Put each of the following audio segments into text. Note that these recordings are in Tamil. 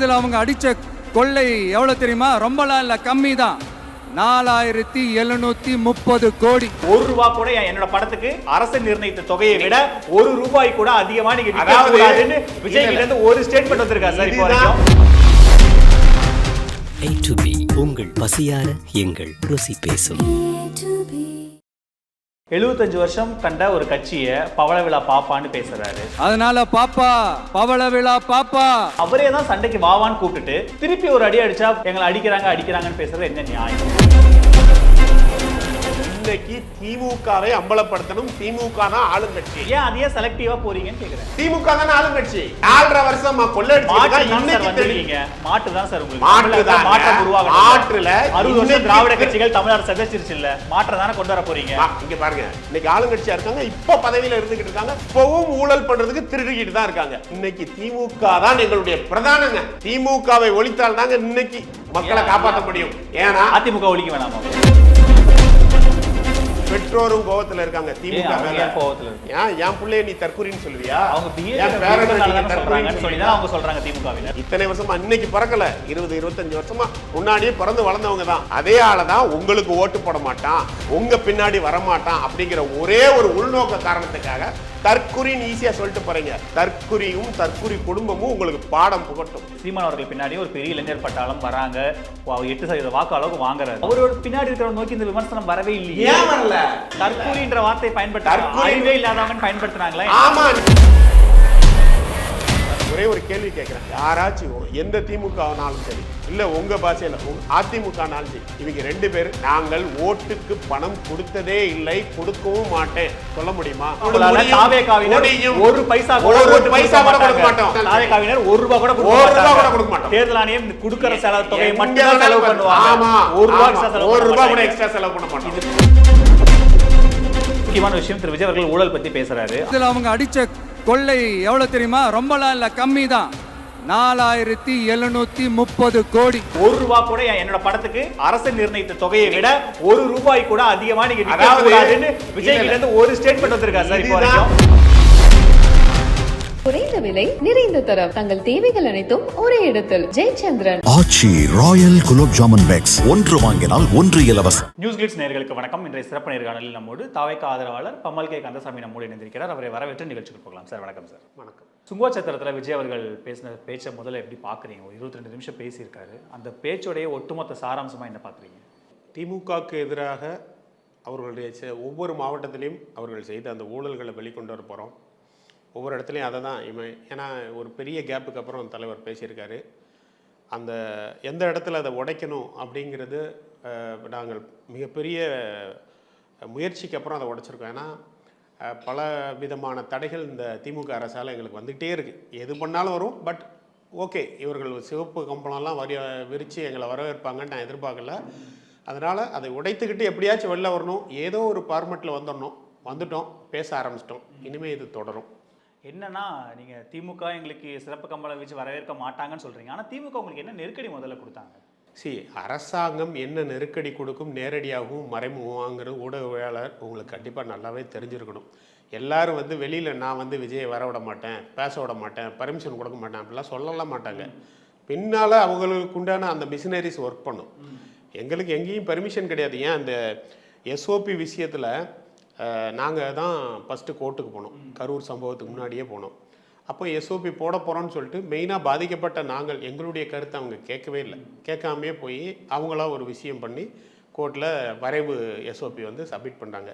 இதில் அவங்க அடிச்ச கொள்ளை எவ்வளவு தெரியுமா? ரொம்பலாம் இல்ல, கம்மி தான். 4730 கோடி. ₹1 கூட என்னோட படத்துக்கு அரசு நிர்ணயித்த தொகையை விட ₹1 கூட அதிகமா நீங்க விஜய் கிட்ட இருந்து ஒரு ஸ்டேட்மெண்ட் வந்திருக்கா சார் இப்போ வரைக்கும். A to B உங்கள் பசியார எங்கள் ருசி பேசும். 75 வருஷம் கண்ட ஒரு கட்சியை பவள விழா பாப்பான்னு பேசுறாரு. அதனால பாப்பா, பவள விழா பாப்பா. அவரே தான் சண்டைக்கு வாவான்னு கூப்பிட்டுட்டு திருப்பி ஒரு அடி அடிச்சா எங்களை அடிக்கிறாங்கன்னு பேசுறது என்ன நியாயம்? இன்னைக்கு திமுகவை அம்பலப்படுத்தணும். திமுக தான் ஆளுங்கட்சி. ஏன் அதையே செலக்டிவா போறீங்கன்னு கேக்குறேன். திமுக தான் ஆளுங்கட்சி. 4.5 வருஷமா கொள்ளடிச்சிருக்கா. இன்னைக்கு தெரியுங்க. மாட்டு தான் சார் உங்களுக்கு. மாற்றம் உருவாகணும். மாற்றுல 60 வருஷம் திராவிட கட்சிகள் தமிழ்நாடு சதச்சிருச்சு இல்ல. மாற்றம் தானே கொண்டு வர போறீங்க. இங்க பாருங்க, இன்னைக்கு ஆளுங்கட்சியா இருக்காங்க. இப்ப பதவியில இருந்துகிட்டு இருக்காங்க. இப்பவும் ஊழல் பண்றதுக்கு திருடிக்கிட்டு தான் இருக்காங்க. இன்னைக்கு திமுக தான் எங்களுடைய பிரதானங்க. திமுகவை ஒழித்தால் தாங்க இன்னைக்கு மக்களை காப்பாற்ற முடியும். ஏன்னா அதிமுக ஒழிக்க வேணாமா? பெற்றோரும் கோவத்துல இருக்காங்க. திமுக மேல கோவத்துல என் பிள்ளைய நீ தற்கொலைன்னு சொல்லுவியா? அவங்க சொல்றாங்க திமுகவினர். இத்தனை வருஷமா இன்னைக்கு பிறக்கல, 20-25 வருஷமா முன்னாடியே பிறந்து வளர்ந்தவங்க தான். அதே ஆளதான் உங்களுக்கு ஓட்டு போட மாட்டான், உங்க பின்னாடி வரமாட்டான் அப்படிங்கிற ஒரே ஒரு உள்நோக்க காரணத்துக்காக தற்குறின்னு ஈஸியா சொல்லிட்டு போறீங்க. தற்குறியும் தற்குறி குடும்பமும் உங்களுக்கு பாடம் புகட்டும். சீமான் அவர்கள் பின்னாடி ஒரு பெரிய இளைஞர் பட்டாளம் வராங்க. 8% வாக்கு அளவுக்கு வாங்குறாரு. அவரோட பின்னாடி இருக்கிறவங்க நோக்கி இந்த விமர்சனம் வரவே இல்லையே. ஏன் வரல? தற்குறின்ற வார்த்தை பயன்படுத்த அறிவே இல்லாதவங்க பயன்படுத்துறாங்களே. ஆமா. ஒரே ஒரு கேள்வி கேட்கிறேன். யாராச்சும் எந்த திமுகனாலும் சரி, இல்ல உங்க பாஷையில அதிமுகனாலும் சரி, இவங்க 2 பேர் நாங்கள் ஓட்டுக்கு பணம் கொடுத்ததே இல்லை, கொடுக்கவும் மாட்டேன் சொல்ல முடியுமா? ஒரு பைசா கூட கொடுக்க மாட்டோம். தாவேகாவினர் ₹1 கூட கொடுக்க மாட்டோம். தேர்தல் ஆணையம் கொடுக்கிற செலவு தொகையை மட்டும் செலவு பண்ணுவாங்க. ஆமா, ₹1 கூட எக்ஸ்ட்ரா செலவு பண்ண மாட்டோம். முக்கியமான விஷயம், திரு விஜய் அவர்கள் ஊழல் பத்தி பேசுறாரு. இதில் அவங்க அடிச்ச கொள்ளை எவ்வளவு தெரியுமா? ரொம்பலாம் இல்ல, கம்மி தான். 4730 கோடி. ₹1 கூட என்னோட படத்துக்கு அரசு நிர்ணயித்த தொகையை விட ₹1 கூட அதிகமா நீங்க விஜய் கிட்ட இருந்து ஒரு ஸ்டேட்மெண்ட் வந்திருக்கா சார் இப்போ வரைக்கும். குறைந்த விலை, நிறைந்த தரம், தங்கள் தேவைகள் அனைத்தும் ஒரே இடத்தில். ஜெயச்சந்திரன். ஆச்சி ராயல் குலோப் ஜாமுன் பேக்ஸ், ஒன்று வாங்கினால் ஒன்று இலவசம். நியூஸ் கிளிட்ஸ் நேயர்களுக்கு வணக்கம். இன்றைய சிறப்பு நேர்காணலில் நம்மோடு தாவேகா ஆதரவாளர் பம்மல் கே கந்தசாமி நம்மோடு இணைந்திருக்கிறார். அவரை வரவேற்று நிகழ்ச்சிக்கு போகலாம். சார் வணக்கம். சார் வணக்கம். சுங்குவா சத்திரத்தில் விஜய் அவர்கள் பேசின பேச்சை முதல்ல எப்படி பார்க்குறீங்க? 22 நிமிஷம் பேசியிருக்காரு. அந்த பேச்சோடைய ஒட்டுமொத்த சாராம்சமாக என்ன பார்க்குறீங்க? திமுகவுக்கு எதிராக அவர்களுடைய ஒவ்வொரு மாவட்டத்திலையும் அவர்கள் செய்த அந்த ஊழல்களை வெளிக்கொண்டு வர போகிறோம். ஒவ்வொரு இடத்துலையும் அதை தான் ஏன்னா ஒரு பெரிய கேப்புக்கு அப்புறம் தலைவர் பேசியிருக்காரு. அந்த எந்த இடத்துல அதை உடைக்கணும் அப்படிங்கிறது நாங்கள் மிகப்பெரிய முயற்சிக்கு அப்புறம் அதை உடைச்சிருக்கோம். ஏன்னா பல விதமான தடைகள் இந்த திமுக அரசால் எங்களுக்கு வந்துக்கிட்டே இருக்குது. எது பண்ணாலும் வரும். பட் ஓகே, இவர்கள் சிவப்பு கம்பளம்லாம் விரித்து எங்களை வரவேற்பாங்கன்னு நான் எதிர்பார்க்கல. அதனால் அதை உடைத்துக்கிட்டு எப்படியாச்சும் வெளில வரணும். ஏதோ ஒரு ஃபார்மெட்டில் வந்துட்டோம், பேச ஆரம்பிச்சிட்டோம். இனிமேல் இது தொடரும். என்னன்னா, நீங்கள் திமுக எங்களுக்கு சிறப்பு கம்பளம் வச்சு வரவேற்க மாட்டாங்கன்னு சொல்கிறீங்க. ஆனால் திமுக உங்களுக்கு என்ன நெருக்கடி முதல்ல கொடுத்தாங்க? அரசாங்கம் என்ன நெருக்கடி கொடுக்கும், நேரடியாகவும் மறைமுகமாங்கிறது ஊடகவியலாளர் உங்களுக்கு கண்டிப்பாக நல்லாவே தெரிஞ்சிருக்கணும். எல்லாரும் வெளியில் நான் விஜயை வர விட மாட்டேன், பேச விட மாட்டேன், பர்மிஷன் கொடுக்க மாட்டேன் அப்படிலாம் சொல்லலாம் மாட்டாங்க. பின்னால் அவங்களுக்கு உண்டான அந்த மிஷினரிஸ் ஒர்க் பண்ணும். எங்களுக்கு எங்கேயும் பெர்மிஷன் கிடையாது. ஏன் அந்த எஸ்ஓபி விஷயத்தில் நாங்கள் தான் ஃபஸ்ட்டு கோர்ட்டுக்கு போனோம். கரூர் சம்பவத்துக்கு முன்னாடியே போனோம். அப்போ எஸ்ஓபி போட போகிறோன்னு சொல்லிட்டு மெயினாக பாதிக்கப்பட்ட நாங்கள் எங்களுடைய கருத்தை அவங்க கேட்கவே இல்லை. கேட்காமே போய் அவங்களா ஒரு விஷயம் பண்ணி கோர்ட்டில் வரைவு எஸ்ஓபி சப்மிட் பண்ணுறாங்க.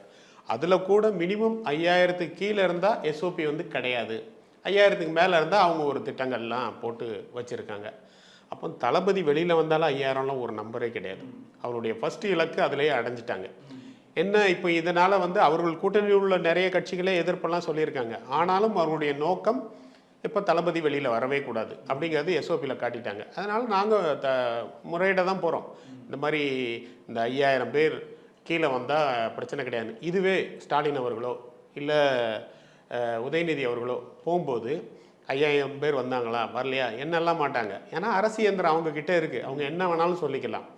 அதில் கூட மினிமம் 5000க்கு கீழே இருந்தால் எஸ்ஓபி கிடையாது, 5000க்கு மேலே இருந்தால் அவங்க ஒரு திட்டங்கள்லாம் போட்டு வச்சுருக்காங்க. அப்போ தளபதி வெளியில் வந்தாலும் 5000லாம் ஒரு நம்பரே கிடையாது. அவருடைய ஃபஸ்ட்டு இலக்கு அதிலேயே அடைஞ்சிட்டாங்க. என்ன இப்போ இதனால் அவர்கள் கூட்டணியில் உள்ள நிறைய கட்சிகளே எதிர்ப்பெல்லாம் சொல்லியிருக்காங்க. ஆனாலும் அவருடைய நோக்கம் இப்போ தளபதி வெளியில் வரவே கூடாது அப்படிங்கிறது எஸ்ஓபியில் காட்டிட்டாங்க. அதனால் நாங்கள் முறையிட தான் போகிறோம். இந்த மாதிரி இந்த 5000 பேர் கீழே வந்தால் பிரச்சனை கிடையாது. இதுவே ஸ்டாலின் அவர்களோ இல்லை உதயநிதி அவர்களோ போகும்போது 5000 பேர் வந்தாங்களா வரலையா என்னெல்லாம் மாட்டாங்க. ஏன்னா அரசு இயந்திரம் அவங்கக்கிட்ட இருக்குது, அவங்க என்ன வேணாலும் சொல்லிக்கலாம்.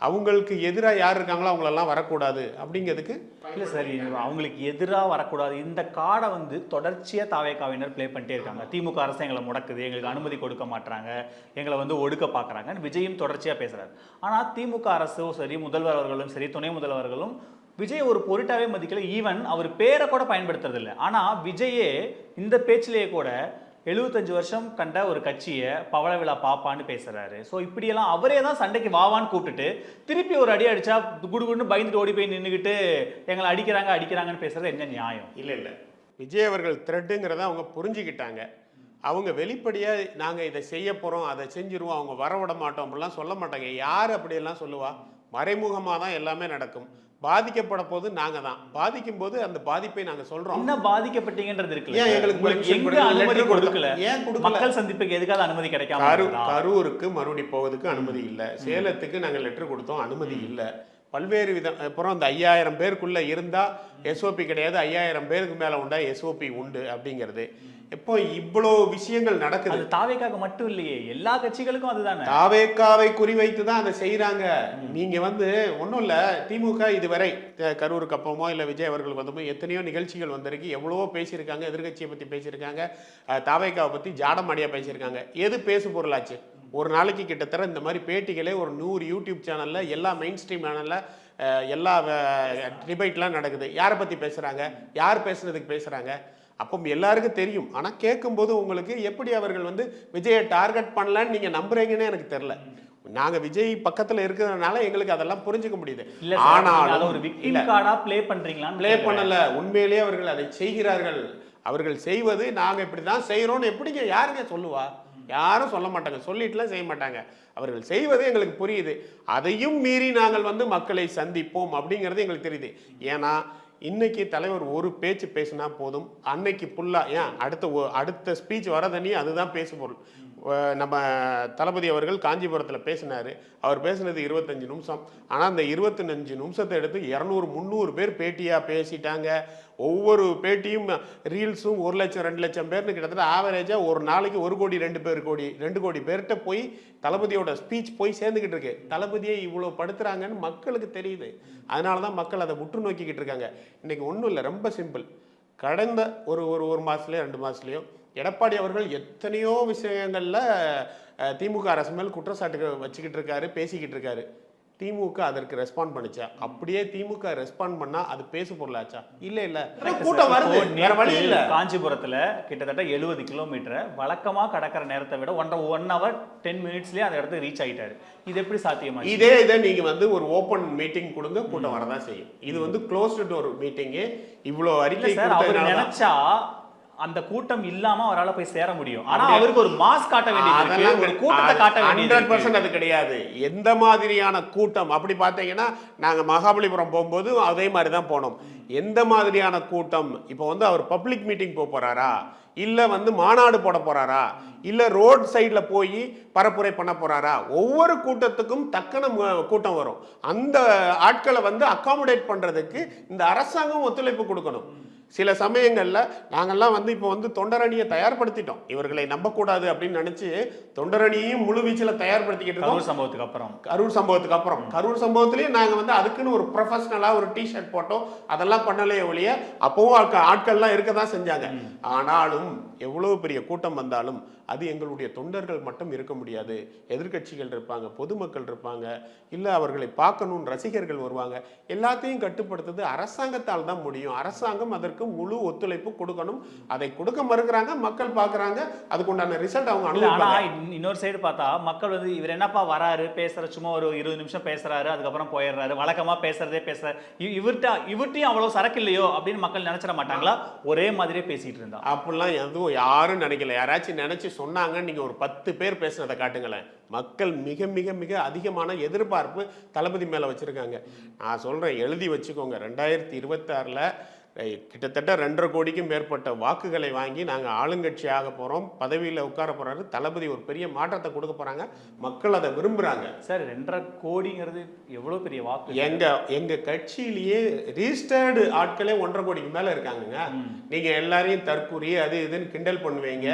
அவங்களுக்கு எதிராக யார் இருக்காங்களோ அவங்களெல்லாம் வரக்கூடாது அப்படிங்கிறதுக்கு. இல்லை சார், அவங்களுக்கு எதிராக வரக்கூடாது. இந்த கார்டை வந்து தொடர்ச்சியாக தாவேகாவினர் ப்ளே பண்ணிட்டே இருக்காங்க. திமுக அரசு எங்களை முடக்குது, எங்களுக்கு அனுமதி கொடுக்க மாட்டாங்க, எங்களை வந்து ஒடுக்க பார்க்குறாங்க, விஜயும் தொடர்ச்சியாக பேசுகிறார். ஆனால் திமுக அரசும் சரி, முதல்வர் அவர்களும் சரி, துணை முதல்வர்களும் விஜய் ஒரு பொருட்டாவே மதிக்கல. ஈவன் அவர் பேரை கூட பயன்படுத்துறது இல்லை. ஆனால் விஜயே இந்த பேச்சிலேயே கூட 75 வருஷம் கண்ட ஒரு கட்சியை பவள விழா பாப்பான்னு பேசுறாரு. ஸோ இப்படியெல்லாம் அவரே தான் சண்டைக்கு வாவான்னு கூப்பிட்டுட்டு திருப்பி ஒரு அடி அடிச்சா குடுகுடுன்னு பயந்துட்டு ஓடி போய் நின்றுக்கிட்டு எங்களை அடிக்கிறாங்கன்னு பேசுறது என்ன நியாயம்? இல்லை, விஜய் அவர்கள் த்ரெட்டுங்கிறத அவங்க புரிஞ்சுக்கிட்டாங்க. அவங்க வெளிப்படையாக நாங்கள் இதை செய்ய போகிறோம், அதை செஞ்சிருவோம், அவங்க வரவிட மாட்டோம் அப்படிலாம் சொல்ல மாட்டாங்க. யார் அப்படியெல்லாம் சொல்லுவா? மறைமுகமாக தான் எல்லாமே நடக்கும். பாதிக்கப்பட போது நாங்க தான். பாதிக்கும் போது அந்த பாதிப்பை நாங்க சொல்றோம். என்ன பாதிக்கப்பட்டீங்கன்றது இருக்குல்ல. ஏன் எங்களுக்கு எங்க அனுமதி கொடுக்கல? ஏன் கொடுக்கல? மக்கள் சந்திப்புக்கு எதுக்காக அனுமதி கிடைக்காம? கரூருக்கு மறுபடி போவதுக்கு அனுமதி இல்ல. சேலத்துக்கு நாங்க லெட்டர் கொடுத்தோம், அனுமதி இல்ல. பல்வேறு விதம். அப்புறம் அந்த 5000 பேருக்குள்ள இருந்தா எஸ்ஓபி கிடையாது, 5000 பேருக்கு மேல உண்டா எஸ்ஓபி உண்டு அப்படிங்கிறது. இப்போ இவ்வளோ விஷயங்கள் நடக்குது. அது தாவேக்காக மட்டும் இல்லையே, எல்லா கட்சிகளுக்கும் அதுதானே. தாவேக்காவை குறிவைத்து தான் அதை செய்யறாங்க. நீங்க வந்து ஒன்றும் இல்லை, திமுக இதுவரை கரூருக்கு அப்பமோ இல்லை விஜய் அவர்களுக்கு வந்தப்போ எத்தனையோ நிகழ்ச்சிகள் வந்திருக்கு, எவ்வளவோ பேசியிருக்காங்க, எதிர்கட்சியை பற்றி பேசியிருக்காங்க, தாவேக்காவை பற்றி ஜாடமாடியா பேசியிருக்காங்க. எது பேசு பொருளாச்சு? ஒரு நாளைக்கு கிட்டத்தட்ட இந்த மாதிரி பேட்டிகளே ஒரு 100 யூடியூப் சேனலில், எல்லா மெயின் ஸ்ட்ரீம் சேனலில் எல்லா டிபேட்லாம் நடக்குது. யாரை பற்றி பேசுகிறாங்க, யார் பேசுனதுக்கு பேசுகிறாங்க, அப்போ எல்லாருக்கும் தெரியும். ஆனால் கேட்கும்போது உங்களுக்கு எப்படி அவர்கள் வந்து விஜயை டார்கெட் பண்ணலான்னு நீங்கள் நம்புறீங்கன்னு எனக்கு தெரில. நாங்கள் விஜய் பக்கத்தில் இருக்கிறதுனால எங்களுக்கு அதெல்லாம் புரிஞ்சுக்க முடியுது. ஆனாலும் ஒரு விக்டிம் கார்டா ப்ளே பண்ணுறீங்களான்னு ப்ளே பண்ணலை. உண்மையிலேயே அவர்கள் அதை செய்கிறார்கள். அவர்கள் செய்வது நாங்கள் இப்படி தான் செய்கிறோன்னு எப்படிங்க யாருங்க சொல்லுவா? யாரும் சொல்ல மாட்டாங்க, சொல்லிட்டுலாம் செய்ய மாட்டாங்க. அவர்கள் செய்வது எங்களுக்கு புரியுது. அதையும் மீறி நாங்கள் வந்து மக்களை சந்திப்போம் அப்படிங்கிறது எங்களுக்கு தெரியுது. ஏன்னா இன்னைக்கு தலைவர் ஒரு பேச்சு பேசினா போதும், அன்னைக்கு ஃபுல்லாக ஏன் அடுத்த ஸ்பீச் வரதனி அதுதான் பேசு பொருள். நம்ம தளபதி அவர்கள் காஞ்சிபுரத்தில் பேசினார். அவர் பேசினது 25 நிமிஷம். ஆனால் அந்த 25 நிமிஷத்தை எடுத்து 200-300 பேர் பேட்டியாக பேசிட்டாங்க. ஒவ்வொரு பேட்டியும் ரீல்ஸும் 1 லட்சம் 2 லட்சம் பேர்னு கிட்டத்தட்ட ஆவரேஜாக ஒரு நாளைக்கு 1 கோடி 2 கோடி பேர்கிட்ட போய் தளபதியோட ஸ்பீச் போய் சேர்ந்துக்கிட்டு இருக்கு. தளபதியை இவ்வளோ படுத்துறாங்கன்னு மக்களுக்கு தெரியுது. அதனால தான் மக்கள் அதை உற்று நோக்கிக்கிட்டு இருக்காங்க. இன்னைக்கு ஒன்றும் இல்லை, ரொம்ப சிம்பிள். கடந்த ஒரு மாதத்துலையோ 2 மாதத்துலையோ எடப்பாடி அவர்கள் எத்தனையோ விஷயங்களில் திமுக அரசு மேல் குற்றச்சாட்டுகள் வச்சுக்கிட்டு இருக்காரு, பேசிக்கிட்டு இருக்காரு. திமுக அதற்கு ரெஸ்பாண்ட் பண்ணுச்சா? அப்படியே திமுக ரெஸ்பாண்ட் பண்ணா அது பேசு பொருளாச்சா? இல்ல கூட்டம் வருது, வேற வழி இல்ல. காஞ்சிபுரத்துல கிட்டத்தட்ட 70 கிலோமீட்டர் வழக்கமா கடக்கிற நேரத்தை விட 1 hour 10 minutesலயே அந்த இடத்துக்கு ரீச் ஆயிட்டாரு. இது எப்படி சாத்தியமா? இதை நீங்க வந்து ஒரு ஓபன் மீட்டிங் கொடுங்க, கூட்டம் வரதான் செய்யும். இது வந்து க்ளோஸ்டு டோர் மீட்டிங். இவ்வளவு அறிக்கை அவர் நினைச்சா அந்த கூட்டம் இல்லாம அவரால போய் சேர முடியும். ஆனா அவருக்கு ஒரு மாஸ் காட்ட வேண்டியது, ஒரு கூட்டத்தை காட்ட வேண்டியது. 100% அது கிடையாது. எந்த மாதிரியான கூட்டம் அப்படி பார்த்தீங்கன்னா, நாங்க மகாபலிபுரம் போகும்போது அதே மாதிரி தான் போனோம். எந்த மாதிரியான கூட்டம்? இப்போ வந்து அவர் பப்ளிக் மீட்டிங் போறாரா, இல்ல வந்து மாநாடு போட போறாரா, இல்ல ரோட் சைட்ல போய் பரப்புரை பண்ண போறாரா? ஒவ்வொரு கூட்டத்துக்கும் தக்கன கூட்டம் வரும். அந்த ஆட்களை வந்து அகாமடேட் பண்றதுக்கு இந்த அரசாங்கம் ஒத்துழைப்பு கொடுக்கணும். சில சமயங்கள்ல நாங்கெல்லாம் வந்து இப்போ வந்து தொண்டரணியை தயார்படுத்திட்டோம். இவர்களை நம்பக்கூடாது அப்படின்னு நினைச்சு தொண்டரணியையும் முழு வீச்சில் தயார்படுத்திக்கிட்டு இருக்கோம். கரூர் சம்பவத்துக்கு அப்புறம் கரூர் சம்பவத்திலேயே நாங்கள் வந்து அதுக்குன்னு ஒரு ப்ரொஃபஷனலாக ஒரு டிஷர்ட் போட்டோம், அதெல்லாம் பண்ணலையே ஒழிய அப்பவும் ஆட்கள்லாம் இருக்க தான் செஞ்சாங்க. ஆனாலும் எவ்வளவு பெரிய கூட்டம் வந்தாலும் அது எங்களுடைய தொண்டர்கள் மட்டும் இருக்க முடியாது. எதிர்கட்சிகள் இருப்பாங்க, பொதுமக்கள் இருப்பாங்க, இல்லை அவர்களை பார்க்கணும் ரசிகர்கள் வருவாங்க. எல்லாத்தையும் கட்டுப்படுத்துறது அரசாங்கத்தால் தான் முடியும். அரசாங்கம் அதற்கு முழு ஒத்துழைப்பு கொடுக்கணும். அதை கொடுக்க மறுக்கிறாங்க, மக்கள் பார்க்குறாங்க, அதுக்கு உண்டான ரிசல்ட் அவங்க அனுபவிப்பாங்க. இன்னொரு சைடு பார்த்தா மக்கள் வந்து இவர் என்னப்பா வராரு, பேசுற சும்மா ஒரு 20 நிமிஷம் பேசுறாரு, அதுக்கப்புறம் போயிடுறாரு, வழக்கமா பேசுறாரு, இவர்கிட்டையும் அவ்வளவு சரக்கு இல்லையோ அப்படின்னு மக்கள் நினைச்சிட மாட்டாங்களா? ஒரே மாதிரியே பேசிட்டு இருந்தா அப்படிலாம் எதுவும் யாரும் நினைக்கல. யாராச்சும் நினைச்சு சொன்னாங்க, நீங்க ஒரு 10 பேர் பேசுனதை காட்டுங்களேன். மக்கள் மிக மிக மிக அதிகமான எதிர்பார்ப்பு தளபதி மேல வச்சிருக்காங்க. நான் சொல்றேன், எழுதி வச்சுக்கோங்க. 2026 கிட்டத்தட்ட 2.5 கோடிக்கும் மேற்பட்ட வாக்குகளை வாங்கி நாங்கள் ஆளுங்கட்சியாக போகிறோம், பதவியில் உட்கார போகிறாரு தளபதி, ஒரு பெரிய மாற்றத்தை கொடுக்க போகிறாங்க, மக்கள் அதை விரும்புகிறாங்க. சார் 2.5 கோடிங்கிறது எவ்வளோ பெரிய வாக்கு. எங்கள் கட்சியிலேயே ரிஜிஸ்டர்டு ஆட்களே 1.5 கோடிக்கு மேலே இருக்காங்கங்க. நீங்கள் எல்லாரையும் தற்கூறி அது இதுன்னு கிண்டல் பண்ணுவீங்க.